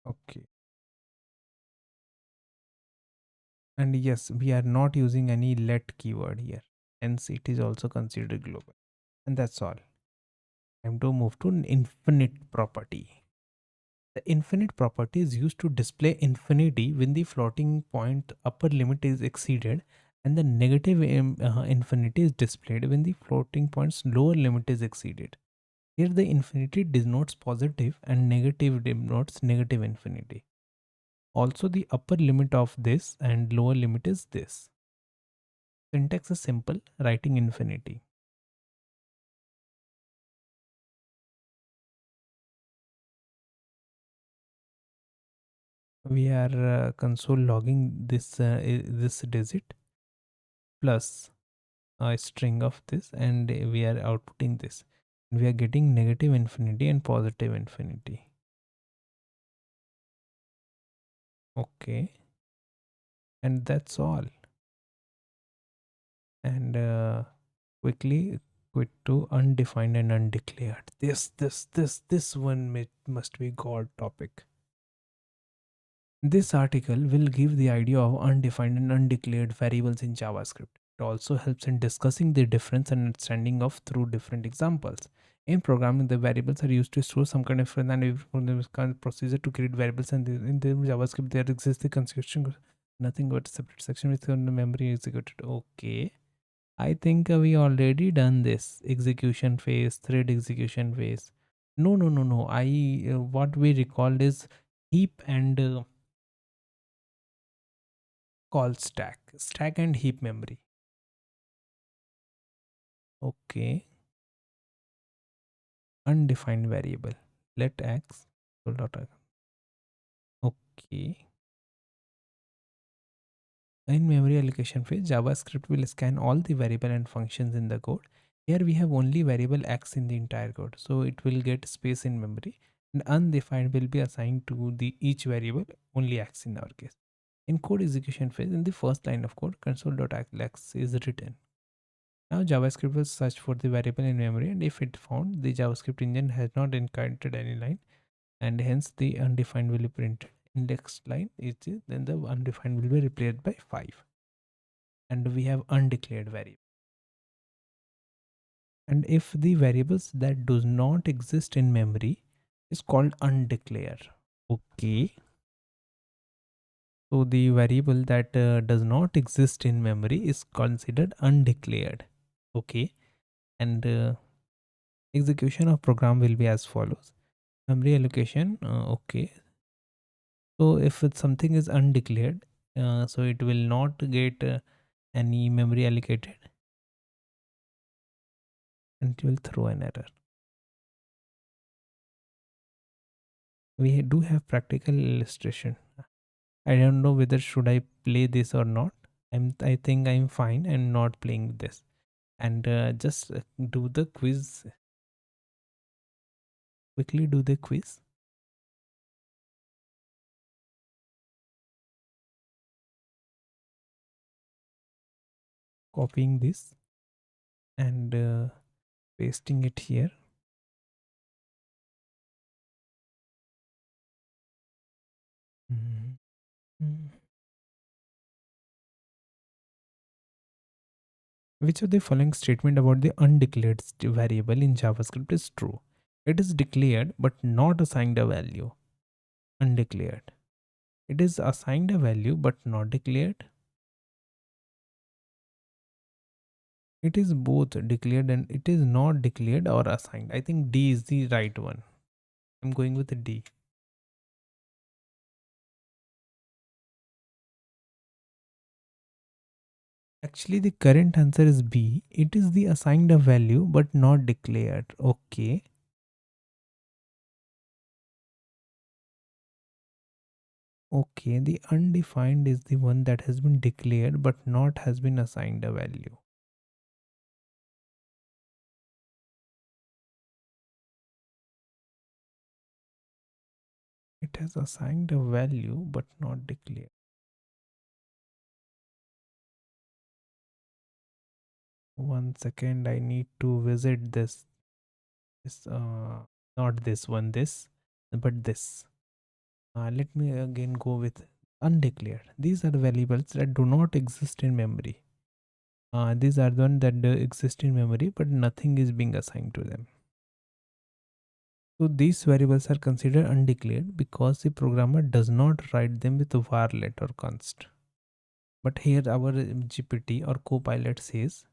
Okay. And yes, we are not using any let keyword here. Hence, it is also considered global. And that's all. Time to move to an infinite property. The infinite property is used to display infinity when the floating point upper limit is exceeded, and the negative infinity is displayed when the floating point's lower limit is exceeded. Here the infinity denotes positive and negative denotes negative infinity. Also the upper limit of this and lower limit is this. Syntax is simple, writing infinity. We are console logging this digit plus a string of this, and we are outputting this. We are getting negative infinity and positive infinity. Okay, and that's all. And quickly quit to undefined and undeclared. This one must be god topic. This article will give the idea of undefined and undeclared variables in JavaScript. It also helps in discussing the difference and understanding of through different examples. In programming, the variables are used to store some kind of procedure to create variables, and in the JavaScript there exists the construction, nothing but a separate section with the memory executed. Okay, I think we already done this execution phase, thread execution phase. No. I what we recalled is heap and call stack and heap memory. Okay, undefined variable, let x dot. Okay, in memory allocation phase, JavaScript will scan all the variable and functions in the code. Here we have only variable x in the entire code, so it will get space in memory, and undefined will be assigned to the each variable, only x in our case. In code execution phase, in the first line of code, console.x is written. Now JavaScript will search for the variable in memory, and if it found, the JavaScript engine has not encountered any line, and hence the undefined will be printed. In next line is then the undefined will be replaced by 5, and we have undeclared variable. And if the variables that does not exist in memory is called undeclared. Okay, so the variable that does not exist in memory is considered undeclared. Okay, and execution of program will be as follows. Memory allocation, okay. So if something is undeclared, so it will not get any memory allocated, and it will throw an error. We do have practical illustration. I don't know whether should I play this or not. I think I'm fine and not playing this. And just do the quiz. Quickly do the quiz. Copying this and pasting it here. Mhm. Which of the following statement about the undeclared variable in JavaScript is true? It is declared but not assigned a value. Undeclared. It is assigned a value but not declared. It is both declared and it is not declared or assigned. I think D is the right one. I'm going with the D. Actually, the correct answer is B. It is the assigned a value but not declared. Okay. Okay. The undefined is the one that has been declared but not has been assigned a value. It has assigned a value but not declared. One second. I need to visit this. This not this one. This, but this. Let me again go with undeclared. These are the variables that do not exist in memory. These are the ones that exist in memory, but nothing is being assigned to them. So these variables are considered undeclared because the programmer does not write them with var let or const. But here our GPT or Copilot says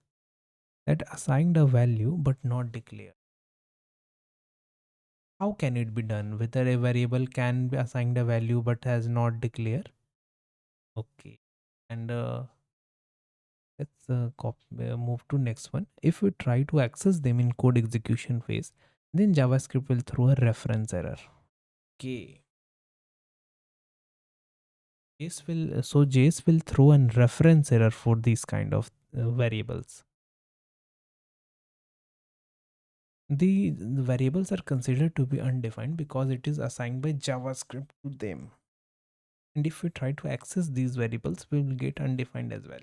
that assigned a value but not declared. How can it be done? Whether a variable can be assigned a value but has not declared? Okay. And let's move to next one. If we try to access them in code execution phase, then JavaScript will throw a reference error. Okay. JS will throw a reference error for these kind of variables. The variables are considered to be undefined because it is assigned by JavaScript to them. And if we try to access these variables, we will get undefined as well.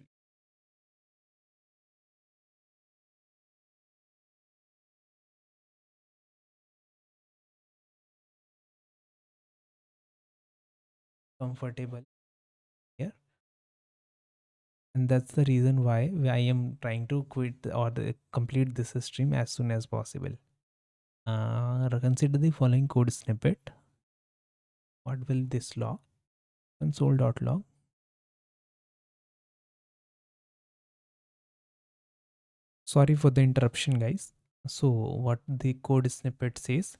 Comfortable here. And that's the reason why I am trying to quit or complete this stream as soon as possible. Consider the following code snippet. What will this log? Console.log. Sorry for the interruption, guys. So, what the code snippet says: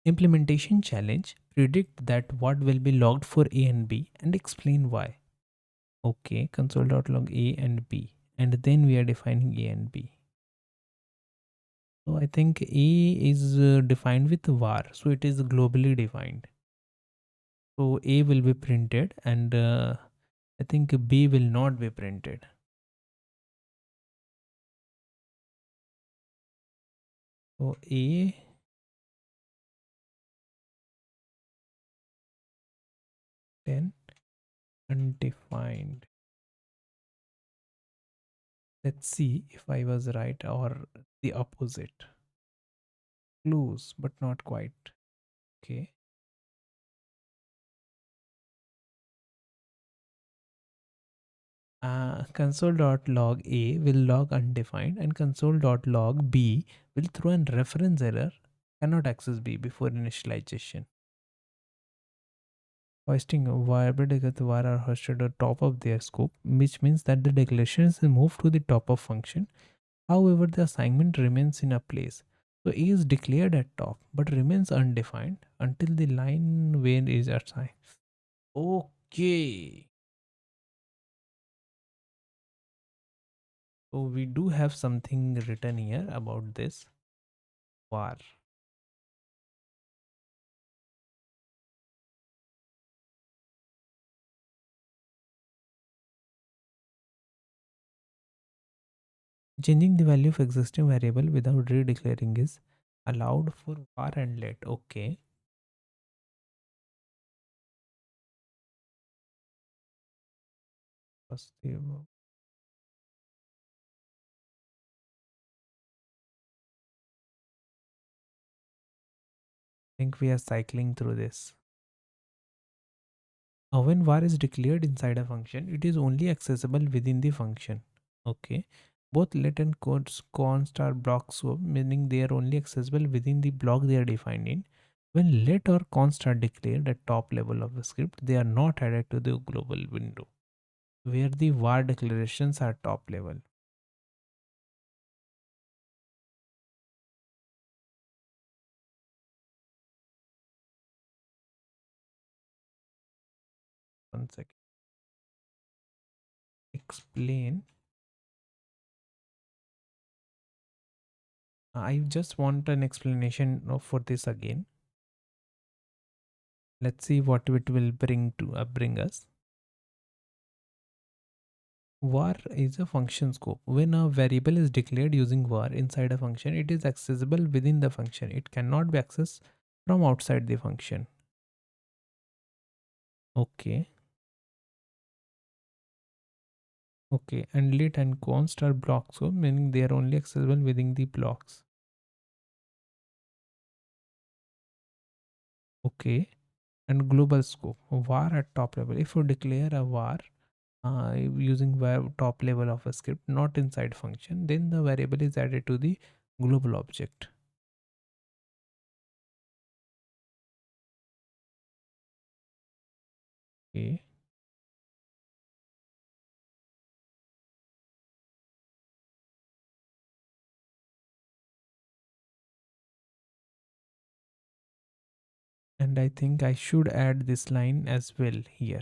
implementation challenge, predict that what will be logged for A and B and explain why. Okay, console.log A and B. And then we are defining A and B. So, I think A is defined with var. So, it is globally defined. So, A will be printed and I think B will not be printed. So, A 10 undefined. Let's see if I was right or the opposite. Close, but not quite. Okay. Console.log A will log undefined and console.log B will throw a reference error. Cannot access B before initialization. Hoisting variable var are hosted on top of their scope, which means that the declarations is moved to the top of function. However, the assignment remains in a place. So A is declared at top but remains undefined until the line where is assigned. Okay. So we do have something written here about this var. Changing the value of existing variable without redeclaring is allowed for var and let. Okay. I think we are cycling through this. When var is declared inside a function, it is only accessible within the function. Okay. Both let and const are block scope, meaning they are only accessible within the block they are defined in. When let or const are declared at top level of the script, they are not added to the global window, where the var declarations are top level. one second. Explain. I just want an explanation for this again. Let's see what it will bring us. Var is a function scope. When a variable is declared using var inside a function, it is accessible within the function. It cannot be accessed from outside the function. Okay. Okay. And lit and const are blocks, so meaning they are only accessible within the blocks. Okay. And global scope. Var at top level. If you declare a var using top level of a script, not inside function, then the variable is added to the global object. Okay. And I think I should add this line as well here.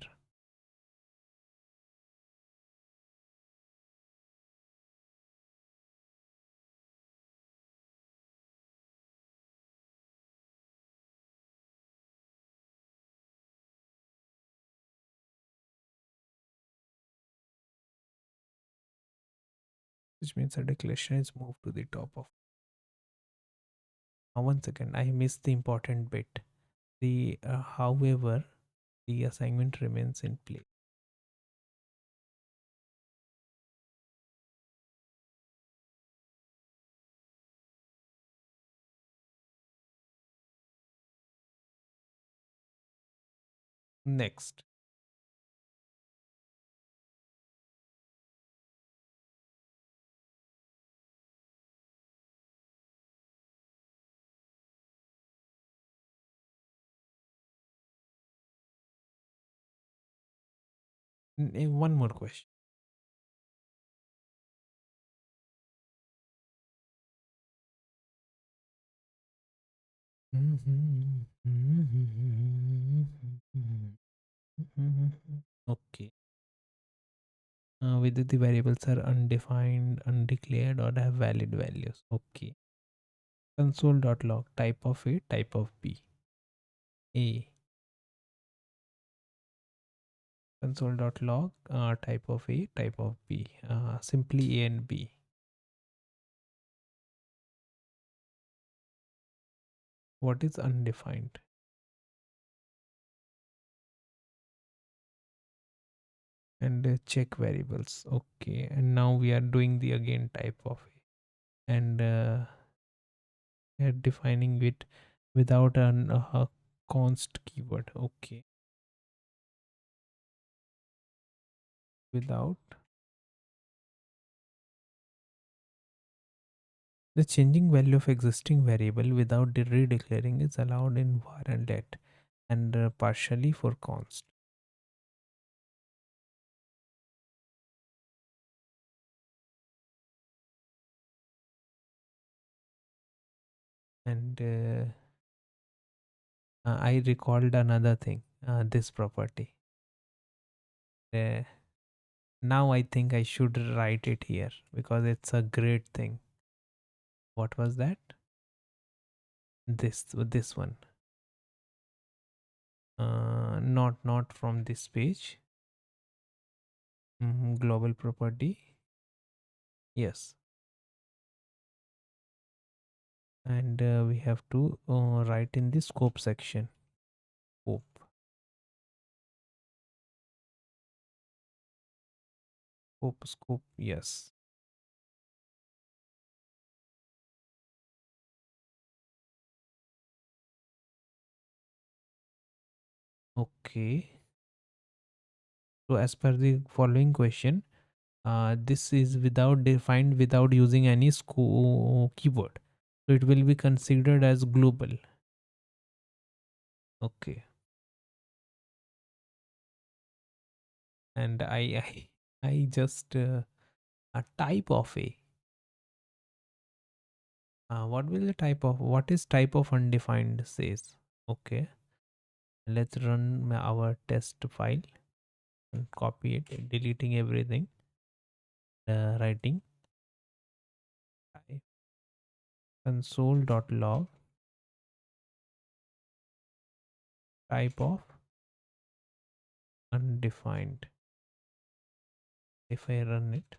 Which means a declaration is moved to the top of. One second, I missed the important bit. The however, the assignment remains in place. Next. One more question. Okay. Whether the variables are undefined, undeclared, or have valid values. Okay. Console.log type of A, type of B. A. Console.log type of A, type of B. Simply A and B. What is undefined? And check variables. Okay. And now we are doing the again type of A. And we are defining it without an const keyword. Okay. Without the changing value of existing variable without redeclaring is allowed in var and let, and partially for const. And I recalled another thing, this property. Uh, Now I think I should write it here because it's a great thing. What was that? This one. Not from this page. Global property. Yes. And we have to write in the scope section. Scope. Scope. Yes. Okay. So as per the following question, this is without defined without using any keyword. So it will be considered as global. Okay. And I just a type of A. What will the type of what is type of undefined says? Okay. Let's run our test file. copy it, deleting everything, writing console.log type of undefined. If I run it,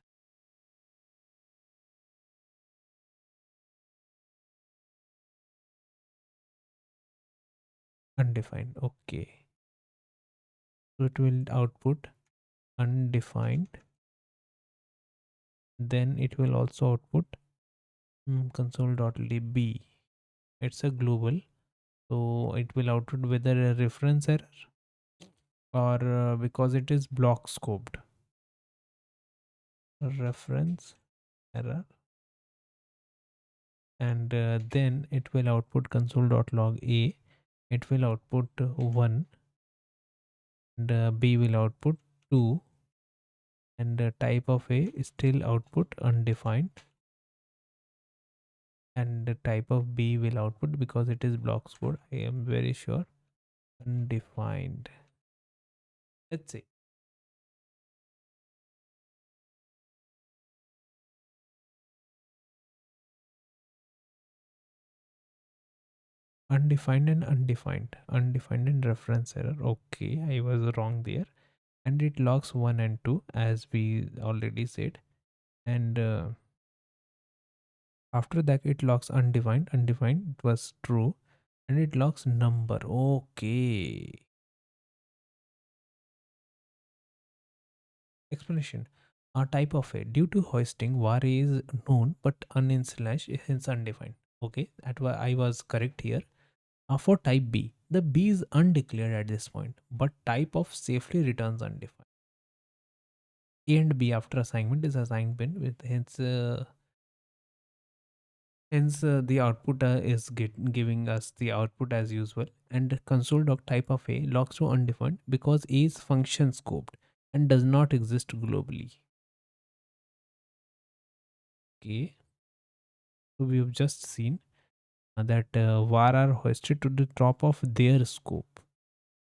undefined. Okay, so it will output undefined. Then it will also output console.lb. It's a global, so it will output whether a reference error or because it is block scoped, reference error. And then it will output console.log a. It will output 1, and b will output 2, and type of a is still output undefined, and the type of b will output, because it is block code, I am very sure, undefined. Let's see. Undefined and undefined, undefined and reference error. Okay, I was wrong there. And it logs 1 and 2 as we already said, and after that it logs undefined. Undefined, it was true, and it logs number. Okay. Explanation. A type of a, due to hoisting, var is known but uninitialized, hence undefined. Okay, that why I was correct here. For type B, the B is undeclared at this point, but type of safely returns undefined. A and B after assignment is assigned bin with hence the output is giving us the output as usual. And console dot type of a logs to undefined because a is function scoped and does not exist globally. Okay, so we have just seen that var are hoisted to the top of their scope.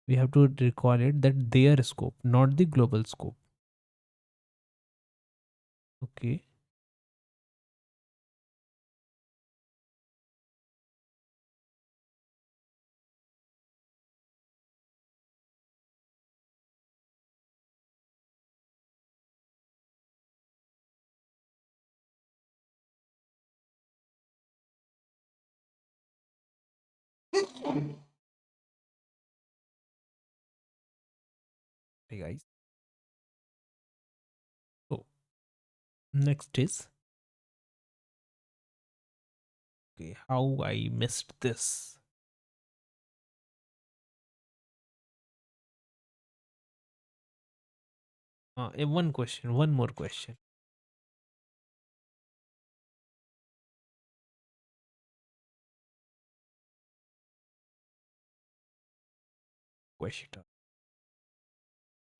We have to recall it that their scope, not the global scope. Okay. Hey guys. So next is, okay, how I missed this. One question, one more question. Question.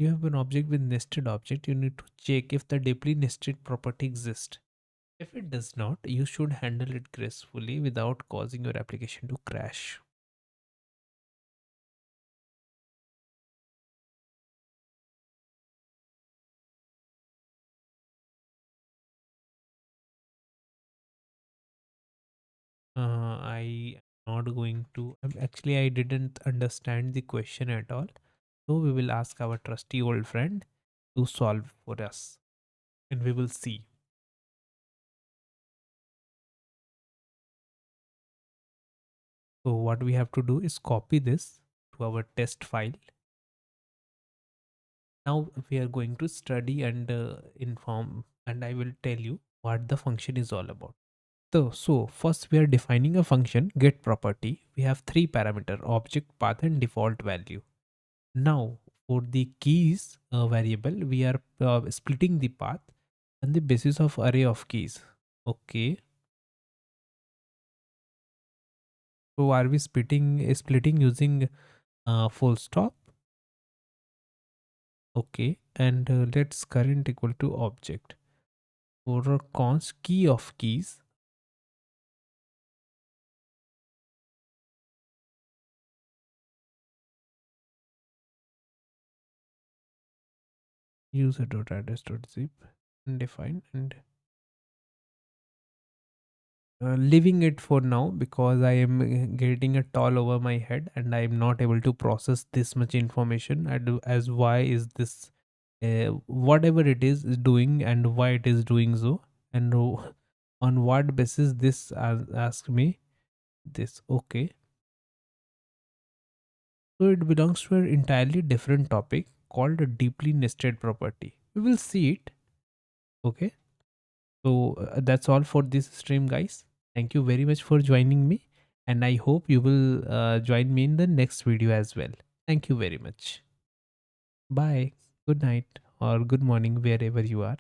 You have an object with nested object. You need to check if the deeply nested property exists. If it does not, you should handle it gracefully without causing your application to crash. I am not going to. Actually, I didn't understand the question at all. So we will ask our trusty old friend to solve for us, and we will see. So what we have to do is copy this to our test file. Now we are going to study and inform, and I will tell you what the function is all about. So first we are defining a function get property. We have three parameter: object, path, and default value. Now for the keys variable, we are splitting the path on the basis of array of keys. Okay. So are we splitting using full stop? Okay. And let's current equal to object. For a const key of keys, user.address.zip undefined and leaving it for now because I am getting a tall over my head and I am not able to process this much information. I do as why is this whatever it is doing and why it is doing so and on what basis this ask me this. Okay, so it belongs to an entirely different topic called a deeply nested property. We will see it. Okay. So that's all for this stream, guys. Thank you very much for joining me, and I hope you will join me in the next video as well. Thank you very much. Bye. Good night or good morning, wherever you are.